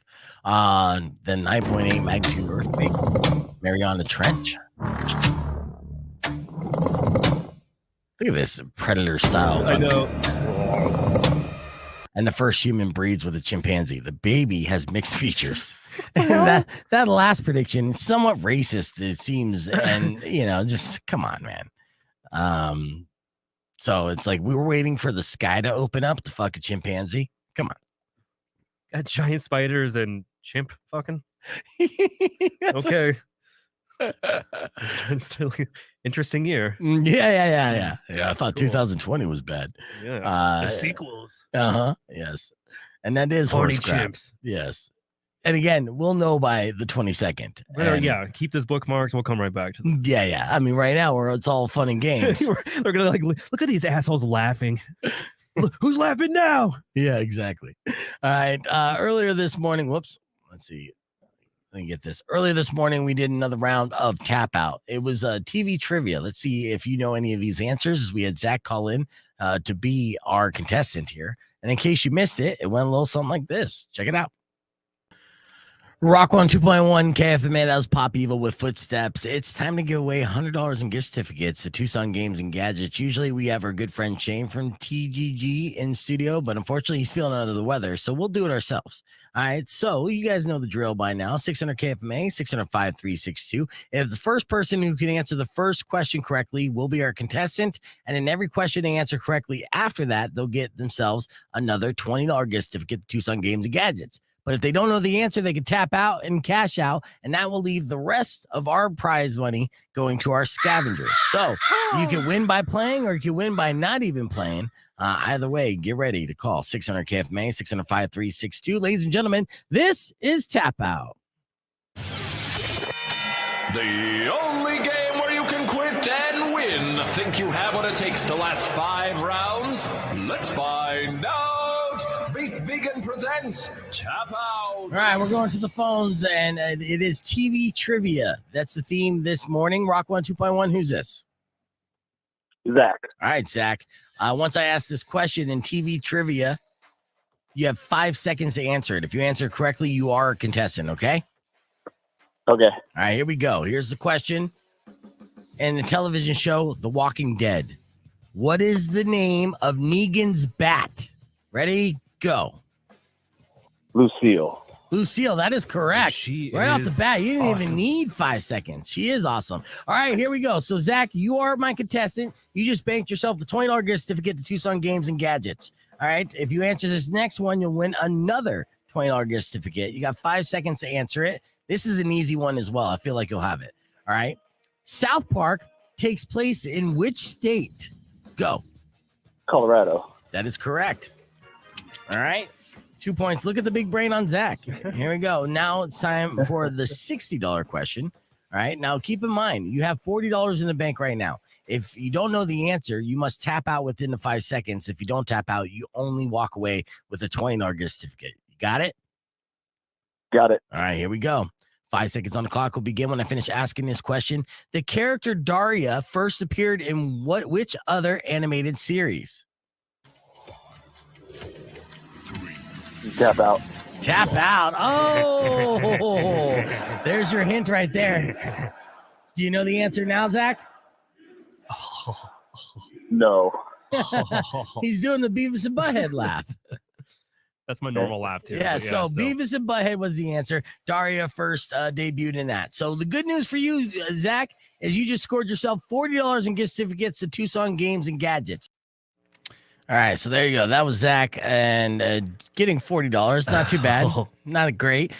The 9.8 magnitude earthquake, Mariana Trench. Look at this predator style. I know. And the first human breeds with a chimpanzee. The baby has mixed features. that last prediction, somewhat racist, it seems, and just come on, man. So it's like we were waiting for the sky to open up to fuck a chimpanzee. Come on. Got giant spiders and chimp fucking. Okay. It's still interesting year. Yeah. I thought 2020 was bad. Yeah. The sequels. Yes. And that is horny horse crap. chimps. Yes. And again, we'll know by the 22nd. Yeah, keep this bookmarked. We'll come right back to this. Yeah. I mean, right now it's all fun and games. We're gonna look at these assholes laughing. Who's laughing now? Yeah, exactly. All right. Earlier this morning, let's see. Let me get this. Earlier this morning, we did another round of Tap Out. It was TV trivia. Let's see if you know any of these answers. We had Zach call in to be our contestant here. And in case you missed it, it went a little something like this. Check it out. Rock 1 2.1 KFMA, that was Pop Evil with Footsteps. It's time to give away $100 in gift certificates to Tucson Games and Gadgets. Usually we have our good friend Shane from TGG in studio, but unfortunately he's feeling under the weather, so we'll do it ourselves. All right, so you guys know the drill by now. 600 KFMA, 600-5362. If the first person who can answer the first question correctly will be our contestant, and in every question they answer correctly after that, they'll get themselves another $20 gift certificate to Tucson Games and Gadgets. But if they don't know the answer, they can tap out and cash out, and that will leave the rest of our prize money going to our scavengers. So you can win by playing, or you can win by not even playing. Either way, get ready to call 600 KFMA, 600-5362. Ladies and gentlemen, this is Tap Out. The only game where you can quit and win. Think you have what it takes to last 5 rounds? Let's find out. Beef Vegan presents Tap Out. All right, we're going to the phones, and it is TV trivia. That's the theme this morning. Rock 1 2.1. Who's this? Zach. All right, Zach. Once I ask this question in TV trivia, you have 5 seconds to answer it. If you answer correctly, you are a contestant, okay? Okay. All right, here we go. Here's the question. In the television show The Walking Dead, what is the name of Negan's bat? Ready? Go. Lucille. Lucille, that is correct. Right off the bat, you didn't even need 5 seconds. She is awesome. All right, here we go. So, Zach, you are my contestant. You just banked yourself the $20 gift certificate to Tucson Games and Gadgets. All right, if you answer this next one, you'll win another $20 gift certificate. You got 5 seconds to answer it. This is an easy one as well. I feel like you'll have it. All right. South Park takes place in which state? Go. Colorado. That is correct. All right. 2 points. Look at the big brain on Zach. Here we go. Now it's time for the $60 question. All right. Now, keep in mind, you have $40 in the bank right now. If you don't know the answer, you must tap out within the 5 seconds. If you don't tap out, you only walk away with a $20 gift certificate. You got it? Got it. All right. Here we go. 5 seconds on the clock will begin when I finish asking this question. The character Daria first appeared in which other animated series? Tap out. Tap out. Oh, there's your hint right there. Do you know the answer now, Zach? No. He's doing the Beavis and Butthead laugh. That's my normal laugh too. Yeah, but so Beavis and Butthead was the answer. Daria first debuted in that. So the good news for you, Zach, is you just scored yourself $40 in gift certificates to Tucson Games and Gadgets. All right, so there you go. That was Zach, and getting $40. Not too bad. Not great.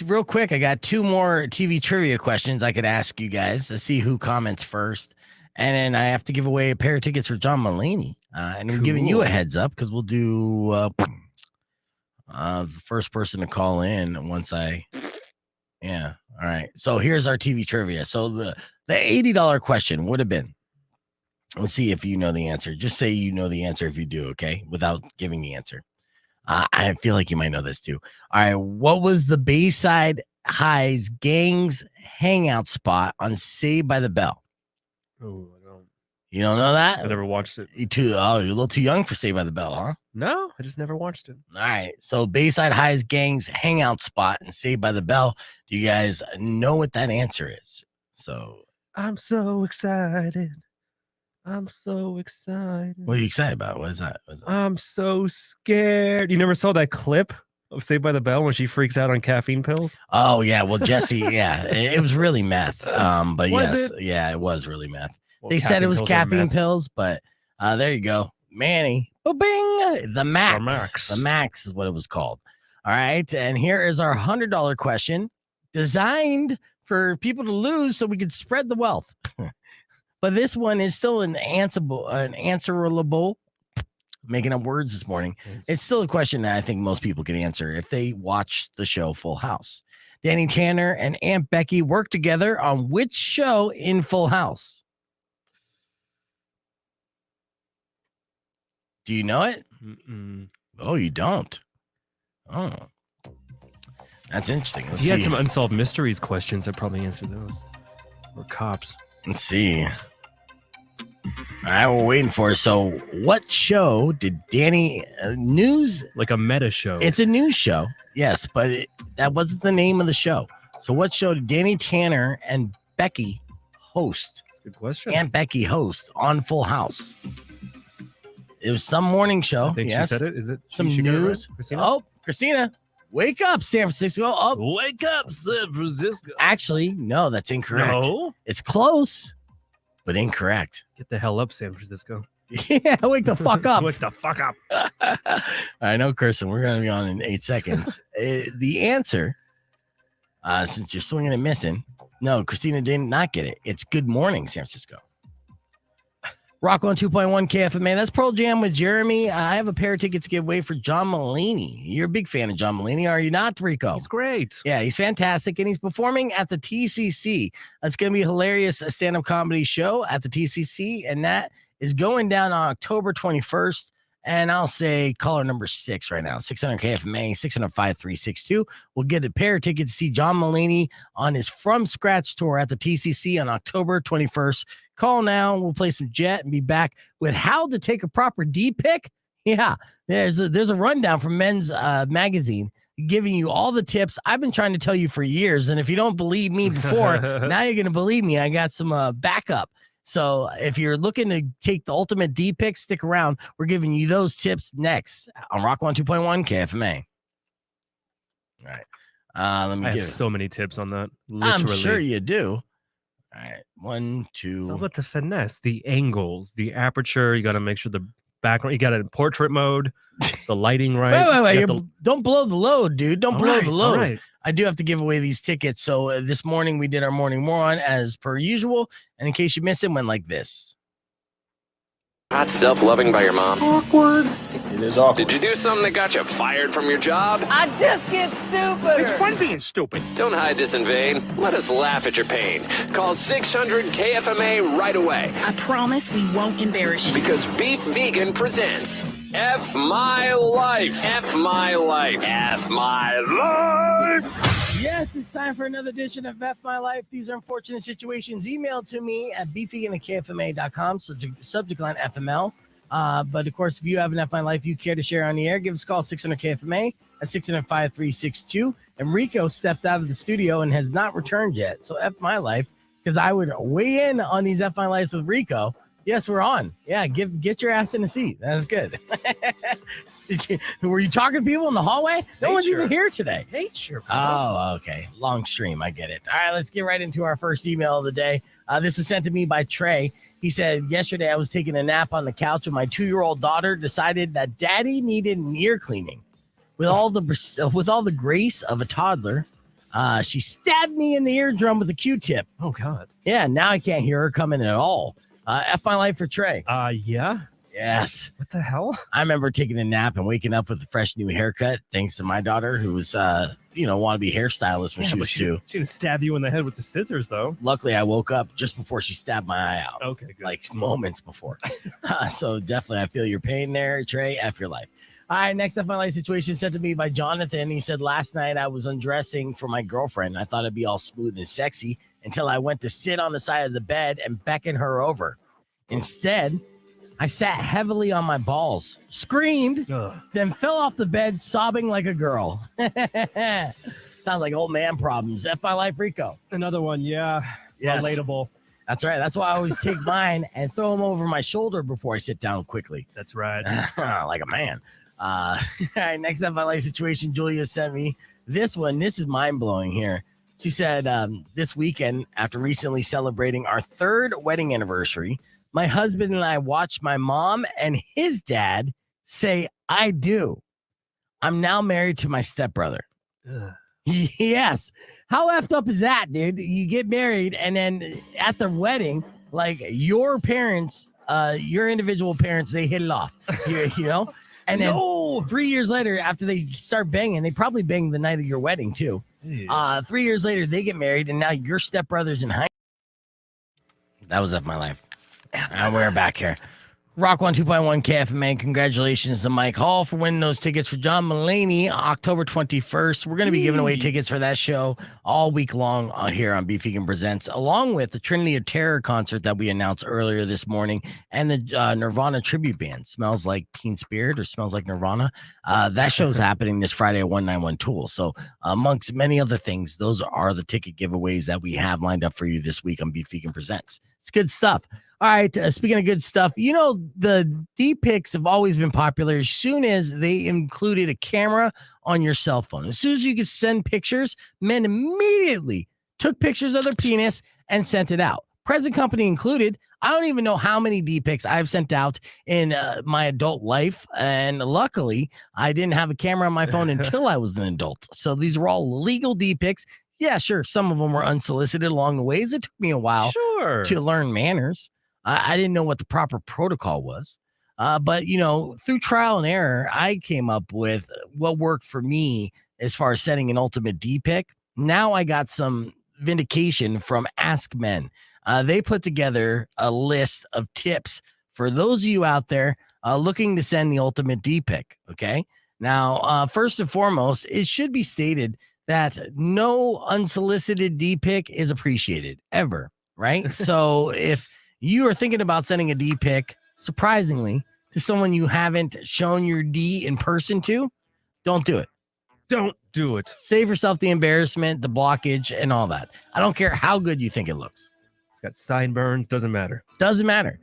Real quick, I got 2 more TV trivia questions I could ask you guys to see who comments first. And then I have to give away a pair of tickets for John Mulaney. And I'm giving you a heads up because we'll do the first person to call in once yeah. All right. So here's our TV trivia. So the $80 question would have been, let's see if you know the answer. Just say you know the answer if you do, okay? Without giving the answer. I feel like you might know this too. All right. What was the Bayside High's gang's hangout spot on Saved by the Bell? Oh, I don't. You don't know that? I never watched it. You're a little too young for Saved by the Bell, huh? No, I just never watched it. All right. So Bayside High's gang's hangout spot and Saved by the Bell. Do you guys know what that answer is? So I'm so excited. I'm so excited. What are you excited about? What is that? I'm so scared. You never saw that clip of Saved by the Bell when she freaks out on caffeine pills? Oh, yeah. Well, Jesse, yeah, it was really meth. But Was yes, yeah, it was really meth. Well, They said it was pills are caffeine meth. pills, but there you go. Manny, ba-bing, the Max. Max. The Max is what it was called. All right. And here is our $100 question designed for people to lose so we could spread the wealth. But this one is still an answerable. Making up words this morning. It's still a question that I think most people can answer if they watch the show Full House. Danny Tanner and Aunt Becky work together on which show in Full House? Do you know it? Mm-mm. Oh, you don't. Oh, that's interesting. If you had some unsolved mysteries questions, I'd probably answer those. Or cops. Let's see. All right, we're waiting for it. So, what show did Danny news? Like a meta show. It's a news show, yes, but that wasn't the name of the show. So, what show did Danny Tanner and Becky host? That's a good question. Aunt Becky host on Full House. It was some morning show. I think yes. she said it. Is it Some she got it right? news? Christina? Oh, Christina, wake up, San Francisco. Oh, Wake up, San Francisco. actually, no, that's incorrect. No. It's close, but incorrect. Get the hell up, San Francisco. Yeah, wake the fuck up. Wake the fuck up. I know, Kirsten. We're going to be on in 8 seconds. The answer, since you're swinging and missing, no, Christina did not get it. It's Good Morning, San Francisco. Rock on 2.1 KFMA. That's Pearl Jam with Jeremy. I have a pair of tickets to give away for John Mulaney. You're a big fan of John Mulaney, are you not, Rico? He's great. Yeah, he's fantastic, and he's performing at the TCC. It's going to be a hilarious stand-up comedy show at the TCC, and that is going down on October 21st. And I'll say caller number 6 right now, 600 KFMA, 600-5362. We'll get a pair of tickets to see John Mulaney on his From Scratch tour at the TCC on October 21st. Call now. We'll play some Jet and be back with how to take a proper D pick. Yeah, there's a rundown from Men's Magazine giving you all the tips I've been trying to tell you for years. And if you don't believe me before, now you're going to believe me. I got some backup. So if you're looking to take the ultimate D pick, stick around. We're giving you those tips next on Rock 102.1 KFMA. All right. Let me I get have so many tips on that. Literally. I'm sure you do. All right. 1, 2. It's all about the finesse, the angles, the aperture. You got to make sure the background, you got it in portrait mode, the lighting right. Wait. You got Don't blow the load, dude. Don't blow the load. all right. I do have to give away these tickets. So this morning we did our morning moron as per usual. And in case you missed it, went like this. Not self-loving by your mom. Awkward. It is awkward. Did you do something that got you fired from your job? I just get stupid. It's fun being stupid. Don't hide this in vain. Let us laugh at your pain. Call 600-KFMA right away. I promise we won't embarrass you. Because Beef Vegan presents F My Life. F My Life. F My Life. Yes, it's time for another edition of F My Life. These are unfortunate situations. Email to me at beefvegan@kfma.com. Subject line FML. But of course, if you have an F My Life you care to share on the air, give us a call 600 KFMA at 600-5362. And Rico stepped out of the studio and has not returned yet. So F My Life, because I would weigh in on these F My Lives with Rico. Yes, we're on. Yeah, get your ass in the seat. That's good. Were you talking to people in the hallway? No one's even here today. Nature. Oh, okay. Long stream. I get it. All right, let's get right into our first email of the day. This was sent to me by Trey. He said, yesterday I was taking a nap on the couch and my 2-year-old daughter decided that daddy needed an ear cleaning. With all the grace of a toddler, she stabbed me in the eardrum with a Q-tip. Oh, God. Yeah, now I can't hear her coming at all. F my life for Trey. Yeah? Yes. What the hell? I remember taking a nap and waking up with a fresh new haircut, thanks to my daughter, who was, wannabe hairstylist when she was 2. She didn't stab you in the head with the scissors, though. Luckily, I woke up just before she stabbed my eye out. Okay, good. Like moments before. So definitely, I feel your pain there, Trey. F your life. All right, next up, my life situation sent to me by Jonathan. He said, last night I was undressing for my girlfriend. I thought it'd be all smooth and sexy until I went to sit on the side of the bed and beckon her over. Instead, I sat heavily on my balls, screamed, then fell off the bed sobbing like a girl. Sounds like old man problems. F my life, Rico. Another one, yeah. Yes. Relatable. That's right. That's why I always take mine and throw them over my shoulder before I sit down quickly. That's right. Like a man. All right, next up, my life situation, Julia sent me this one. This is mind-blowing here. She said, this weekend, after recently celebrating our 3rd wedding anniversary, my husband and I watched my mom and his dad say, I do. I'm now married to my stepbrother. Yes. How effed up is that, dude? You get married and then at the wedding, like your parents, your individual parents, they hit it off, you know? And then 3 years later, after they start banging, they probably bang the night of your wedding too. 3 years later, they get married, and now your stepbrother's in high. That was F my life. And we're back here. Rock 102.1 KFMA. Congratulations to Mike Hall for winning those tickets for John Mulaney, October 21st. We're going to be giving away tickets for that show all week long here on Beef Vegan Presents, along with the Trinity of Terror concert that we announced earlier this morning and the Nirvana tribute band, Smells Like Teen Spirit or Smells Like Nirvana. That show's happening this Friday at 191 Tool. So amongst many other things, those are the ticket giveaways that we have lined up for you this week on Beef Vegan Presents. It's good stuff. All right, speaking of good stuff, you know, the D-pics have always been popular as soon as they included a camera on your cell phone. As soon as you could send pictures, men immediately took pictures of their penis and sent it out. Present company included. I don't even know how many D-pics I've sent out in my adult life. And luckily, I didn't have a camera on my phone until I was an adult. So these were all legal D-pics. Yeah, sure. Some of them were unsolicited along the ways. It took me a while to learn manners. I didn't know what the proper protocol was. But, you know, through trial and error, I came up with what worked for me as far as setting an ultimate D-pic. Now I got some vindication from Ask Men. They put together a list of tips for those of you out there looking to send the ultimate D-pic. Okay. Now, first and foremost, it should be stated that no unsolicited D-pic is appreciated ever. Right. So if you are thinking about sending a D-pic, surprisingly, to someone you haven't shown your D in person to, don't do it. Don't do it. Save yourself the embarrassment, the blockage, and all that. I don't care how good you think it looks. It's got sideburns. Doesn't matter. Doesn't matter.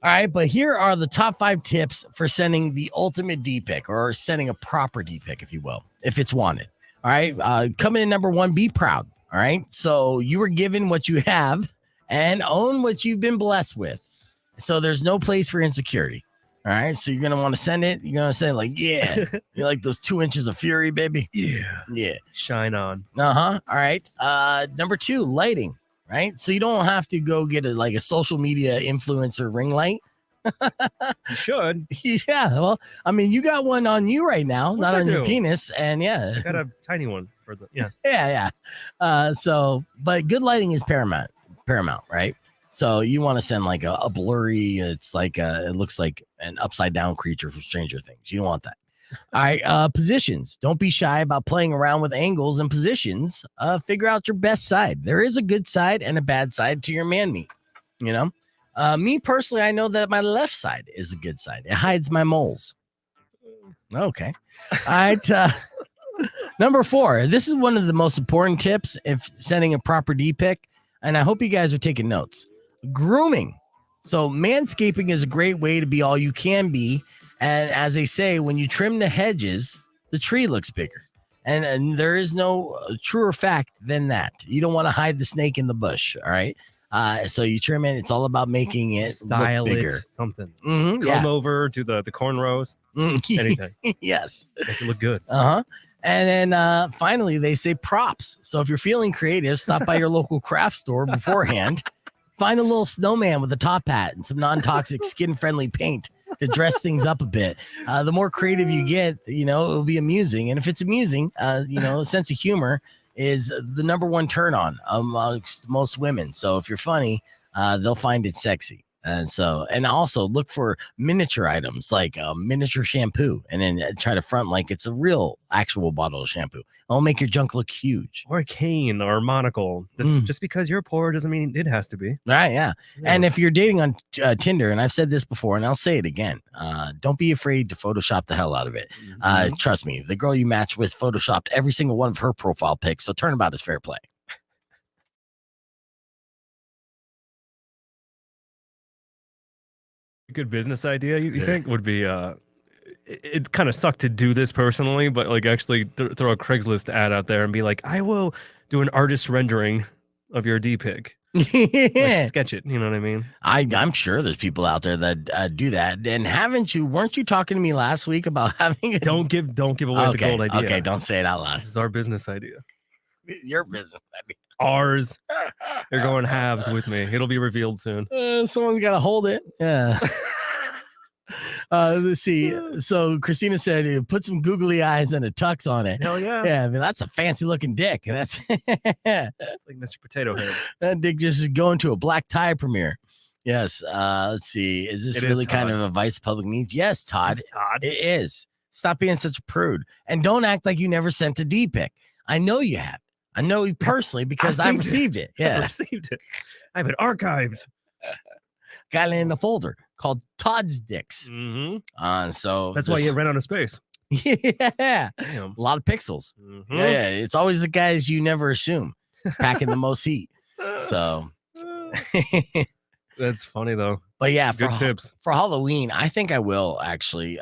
All right, but here are the top 5 tips for sending the ultimate D-pic, or sending a proper D-pic, if you will, if it's wanted. All right, coming in number 1, be proud. All right, so you were given what you have, and own what you've been blessed with. So there's no place for insecurity. All right. So you're going to want to send it. You're going to say like, yeah, you like those 2 inches of fury, baby. Yeah. Shine on. All right. Number 2, lighting. Right. So you don't have to go get a social media influencer ring light. You should. Yeah. Well, I mean, you got one on you right now, not on your penis. And I got a tiny one for the, Yeah. But good lighting is paramount, right? So you want to send like a blurry, it's like it looks like an upside down creature from Stranger Things. You don't want that. All right. Positions. Don't be shy about playing around with angles and positions. Figure out your best side. There is a good side and a bad side to your man meat. You know, me personally, I know that my left side is a good side. It hides my moles. Okay. All right. Number 4. This is one of the most important tips if sending a proper D-pic. And I hope you guys are taking notes. Grooming. So manscaping is a great way to be all you can be. And as they say, when you trim the hedges, the tree looks bigger. And there is no truer fact than that. You don't want to hide the snake in the bush. All right. So you trim it. It's all about making it Style look bigger. Something. Yeah. Come over to the cornrows. Anything. Yes. Make it look good. Uh-huh. And then finally, they say props. So if you're feeling creative, stop by your local craft store beforehand. Find a little snowman with a top hat and some non-toxic skin-friendly paint to dress things up a bit. The more creative you get, it'll be amusing. And if it's amusing, a sense of humor is the number one turn on amongst most women. So if you're funny, they'll find it sexy. And also look for miniature items like miniature shampoo, and then try to front like it's a real actual bottle of shampoo. It'll make your junk look huge. Or a cane or a monocle. Just because you're poor doesn't mean it has to be. Right, yeah. And if you're dating on Tinder, and I've said this before, and I'll say it again, don't be afraid to Photoshop the hell out of it. Trust me, the girl you match with Photoshopped every single one of her profile pics, so turnabout is fair play. A good business idea, you think, would be it kind of sucked to do this personally, but like actually throw a Craigslist ad out there and be like, I will do an artist rendering of your D-pic. Like, sketch it, you know what I mean? I'm sure there's people out there that do that. And weren't you talking to me last week about having Don't give away the gold idea. Okay, don't say it out loud. This is our business idea. Your business idea. Ours. You're going halves with me. It'll be revealed soon. Someone's got to hold it. Yeah. Let's see. So Christina said, put some googly eyes and a tux on it. Hell yeah. Yeah, I mean, that's a fancy looking dick. That's it's like Mr. Potato Head. That dick just is going to a black tie premiere. Yes. Let's see. Is this really kind of advice public needs? Yes, Todd. It is. Stop being such a prude. And don't act like you never sent a D-pic. I know you have. I know you personally because I received it. Yeah. I received it. I have it archived. Got it in a folder called Todd's Dicks. So that's why you ran out of space. Yeah. Damn. A lot of pixels. Yeah. It's always the guys you never assume packing the most heat. So that's funny though. But yeah, good tips for Halloween. I think I will actually,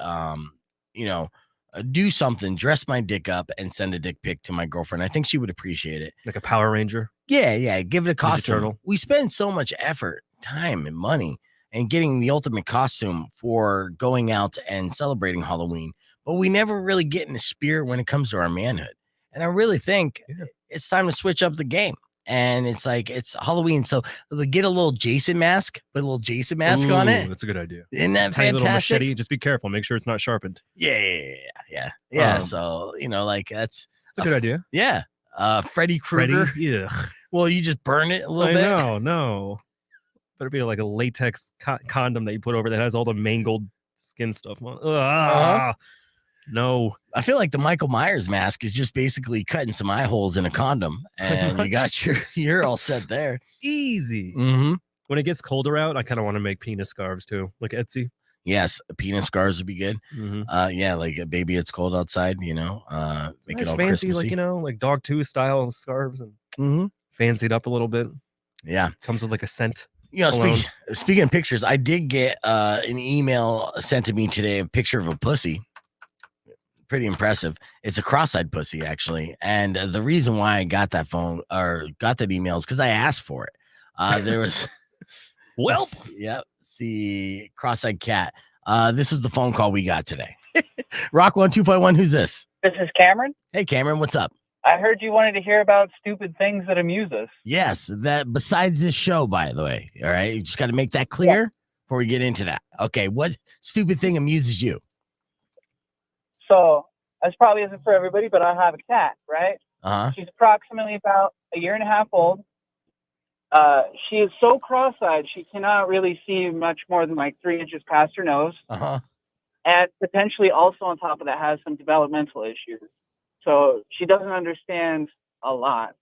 do something, dress my dick up and send a dick pic to my girlfriend. I think she would appreciate it. Like a Power Ranger. Yeah. Give it a costume. Turtle. We spend so much effort, time, and money and getting the ultimate costume for going out and celebrating Halloween, but we never really get in the spirit when it comes to our manhood. And I really think it's time to switch up the game. And it's like, it's Halloween. So get a little Jason mask, put a little Jason mask on it. That's a good idea. Isn't that tiny fantastic? Little machete. Just be careful. Make sure it's not sharpened. Yeah. So, that's a good idea. Yeah. Freddy Krueger. Yeah. Well, you just burn it a little bit. No. Better be like a latex condom that you put over that has all the mangled skin stuff on. No. I feel like the Michael Myers mask is just basically cutting some eye holes in a condom, and you got you're all set there. Easy. Mm-hmm. When it gets colder out, I kind of want to make penis scarves too, like Etsy. Yes, penis scarves would be good. Yeah, like a baby, it's cold outside. Make it all fancy, Christmassy. like dog tooth style scarves and fancied up a little bit. Yeah, comes with like a scent. Speaking of pictures, I did get an email sent to me today, a picture of a pussy. Pretty impressive. It's a cross-eyed pussy, actually. And the reason why I got that email is because I asked for it. There was see cross-eyed cat. This is the phone call we got today. Rock 1, 2.1. Who's this? This is Cameron. Hey, Cameron, what's up? I heard you wanted to hear about stupid things that amuse us. Yes, that besides this show, by the way. All right, you just got to make that clear before we get into that. Okay, what stupid thing amuses you? So this probably isn't for everybody, but I have a cat, right? She's approximately about a year and a half old. She is so cross-eyed, she cannot really see much more than like 3 inches past her nose. And potentially also on top of that has some developmental issues. So she doesn't understand a lot.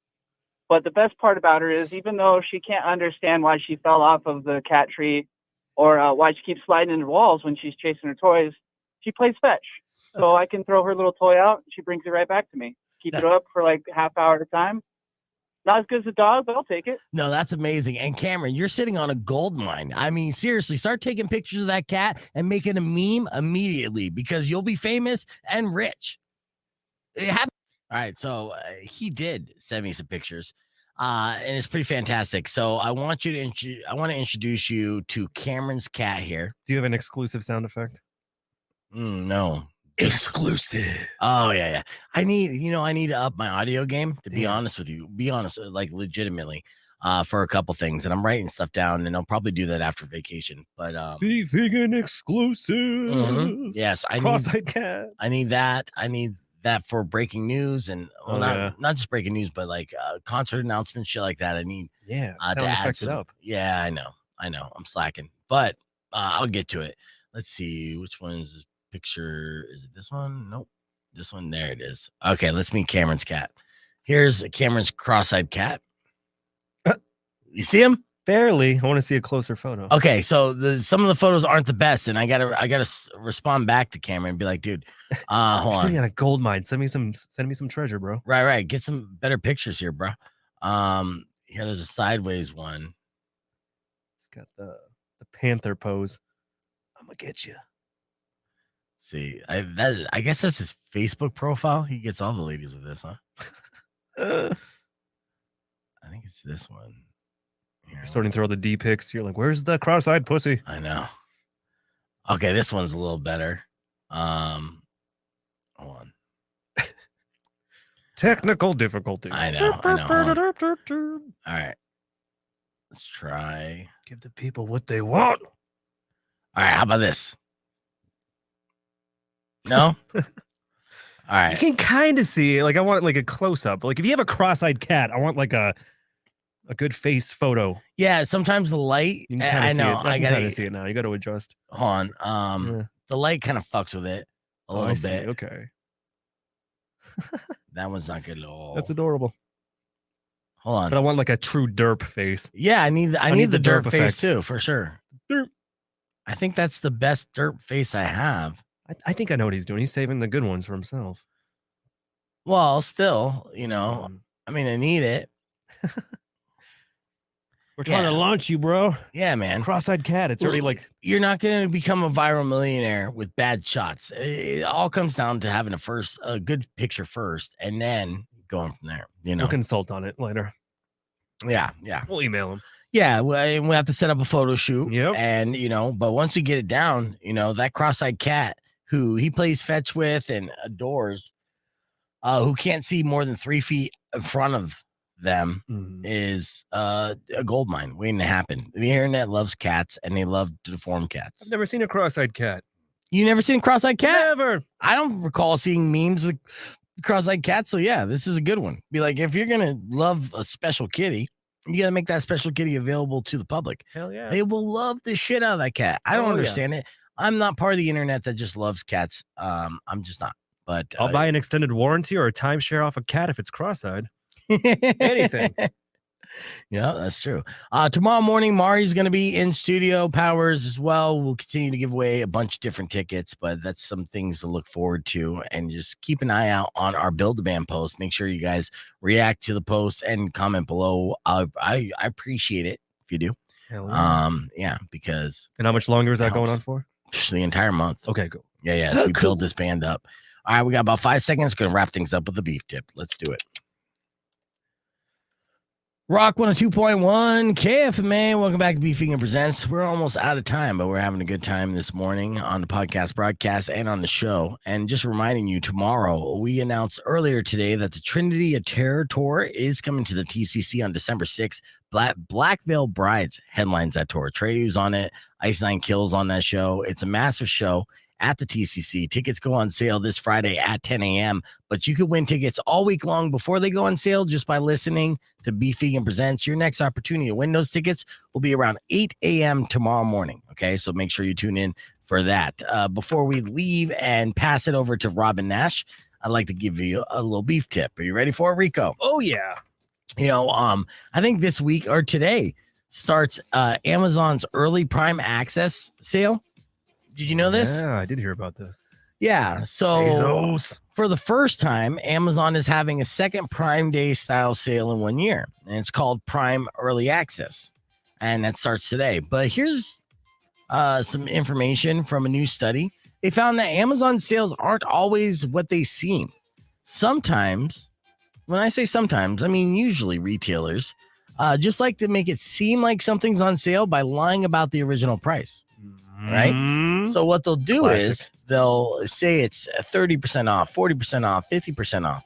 But the best part about her is even though she can't understand why she fell off of the cat tree or why she keeps sliding into walls when she's chasing her toys, she plays fetch. So I can throw her little toy out and she brings it right back to me. Keep it up for like half hour at a time. Not as good as a dog, but I'll take it. No, that's amazing. And Cameron, you're sitting on a gold mine. I mean, seriously, start taking pictures of that cat and making a meme immediately because you'll be famous and rich. All right, so he did send me some pictures, and it's pretty fantastic. So I want to introduce you to Cameron's cat here. Do you have an exclusive sound effect? No. Exclusive. Oh yeah. I need to up my audio game, to be honest with you. Be honest, like legitimately, for a couple things. And I'm writing stuff down, and I'll probably do that after vacation. But Be Vegan exclusive. Yes, Cross-eyed cat. I need that. I need that for breaking news, and not just breaking news, but like concert announcements, shit like that. I need sound to add effects it some, up. Yeah, I know. I'm slacking, but I'll get to it. Let's see which one is this picture. Is it this one? Nope. This one. There it is. Okay, let's meet Cameron's cat. Here's Cameron's cross-eyed cat. You see him? Barely. I want to see a closer photo. Okay, so some of the photos aren't the best, and I gotta respond back to Cameron and be like, dude, hold on. Sitting on a gold mine. Send me some treasure, bro. Right. Get some better pictures here, bro. Here there's a sideways one. It's got the panther pose. I'm gonna get you. See, I guess that's his Facebook profile. He gets all the ladies with this, huh? I think it's this one. You're starting to throw the D pics. You're like, where's the cross-eyed pussy? I know. Okay, this one's a little better. Hold on. Technical difficulty. I know. Hold on. All right. Let's try. Give the people what they want. All right, how about this? No? All right. You can kind of see, like, I want like a close-up. Like, if you have a cross-eyed cat, I want like a good face photo. Yeah, sometimes the light. You can I know. I gotta see it now. You got to adjust. Hold on. The light kind of fucks with it a little bit. Okay. That one's not good at all. That's adorable. Hold on. But I want like a true derp face. Yeah, I need the derp face effect. too, for sure. Derp. I think that's the best derp face I have. I think I know what he's doing. He's saving the good ones for himself. Well, still, I mean, I need it. We're trying to launch you, bro. Yeah, man. Cross-eyed cat. It's already like... You're not going to become a viral millionaire with bad shots. It all comes down to having a good picture first, and then going from there. We'll consult on it later. Yeah. We'll email him. Yeah, we have to set up a photo shoot. Yep. And, but once we get it down, that cross-eyed cat who he plays fetch with and adores, who can't see more than 3 feet in front of them is a gold mine waiting to happen. The internet loves cats, and they love deformed cats. I've never seen a cross-eyed cat. You never seen a cross-eyed cat? Never. I don't recall seeing memes of cross-eyed cats. So yeah, this is a good one. Be like, if you're gonna love a special kitty, you gotta make that special kitty available to the public. Hell yeah. They will love the shit out of that cat. I don't understand it. I'm not part of the internet that just loves cats. I'm just not. But I'll buy an extended warranty or a timeshare off a cat if it's cross-eyed. Anything. Yeah, that's true. Tomorrow morning, Mari's going to be in studio powers as well. We'll continue to give away a bunch of different tickets, but that's some things to look forward to. And just keep an eye out on our Build a Band post. Make sure you guys react to the post and comment below. I appreciate it if you do. Hell yeah. Yeah, because. And how much longer is that going on for? The entire month. Okay, cool. Yeah. So we build this band up. All right, we got about 5 seconds. Going to wrap things up with the beef tip. Let's do it. Rock 102.1 KFMA. Welcome back to Beef Vegan Presents. We're almost out of time, but we're having a good time this morning on the podcast broadcast and on the show. And just reminding you, tomorrow, we announced earlier today that the Trinity of Terror Tour is coming to the TCC on December 6th. Black Veil Brides headlines that tour. Trey U's on it. Ice Nine Kills on that show. It's a massive show at the TCC. Tickets go on sale this Friday at 10 a.m., but you can win tickets all week long before they go on sale just by listening to Beef Vegan Presents. Your next opportunity to win those tickets will be around 8 a.m. tomorrow morning. Okay, so make sure you tune in for that. Before we leave and pass it over to Robin Nash, I'd like to give you a little beef tip. Are you ready for it, Rico? Oh, yeah. I think this week or today starts Amazon's early Prime Access sale. Did you know this? Yeah, I did hear about this. Yeah. So Bezos. For the first time, Amazon is having a second Prime Day style sale in 1 year, and it's called Prime Early Access, and that starts today. But here's some information from a new study. They found that Amazon sales aren't always what they seem. Sometimes, when I say sometimes, I mean usually retailers just like to make it seem like something's on sale by lying about the original price, right? So what they'll do is they'll say it's 30% off, 40% off, 50% off,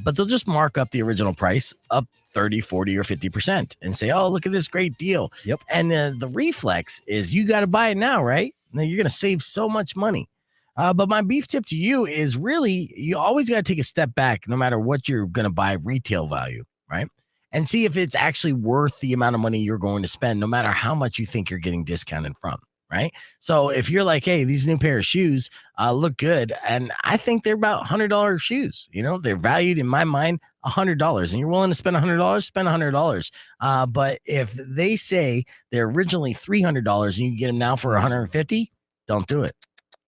but they'll just mark up the original price up 30, 40, or 50% and say, oh, look at this great deal. Yep. And the reflex is you got to buy it now, right? Now you're going to save so much money. But my beef tip to you is really, you always got to take a step back no matter what you're going to buy retail value, right? And see if it's actually worth the amount of money you're going to spend, no matter how much you think you're getting discounted from, right? So if you're like, hey, these new pair of shoes look good, and I think they're about $100 shoes, you know, they're valued in my mind $100, and you're willing to spend $100, spend $100. But if they say they're originally $300 and you can get them now for $150, don't do it.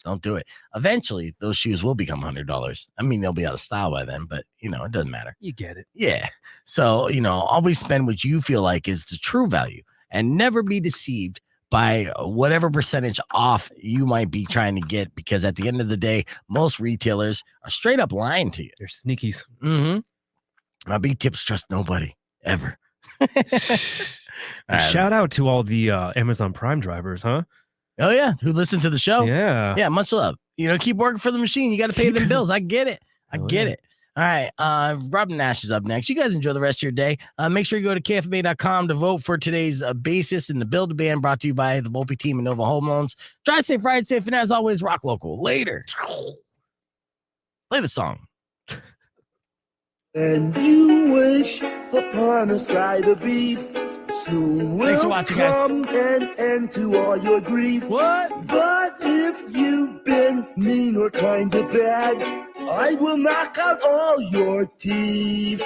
Don't do it. Eventually, those shoes will become $100. I mean, they'll be out of style by then, but, you know, it doesn't matter. You get it. Yeah. So, you know, always spend what you feel like is the true value and never be deceived by whatever percentage off you might be trying to get, because at the end of the day, most retailers are straight up lying to you. They're sneakies. Mm-hmm. My big tips: trust nobody ever. Shout out to all the Amazon Prime drivers, huh? Oh, yeah. Who listen to the show. Yeah. Yeah. Much love. You know, keep working for the machine. You got to pay them bills. I get it. I get it. All right. Robin Nash is up next. You guys enjoy the rest of your day. Make sure you go to KFMA.com to vote for today's basis in the Build a Band, brought to you by the Volpe team and Nova Home Loans. Drive safe, ride safe, and as always, rock local. Later. Play the song. And you wish upon a side of beef. Soon Thanks for will watching, guys. come an end to all your grief. What? But if you've been mean or kind of bad, I will knock out all your teeth.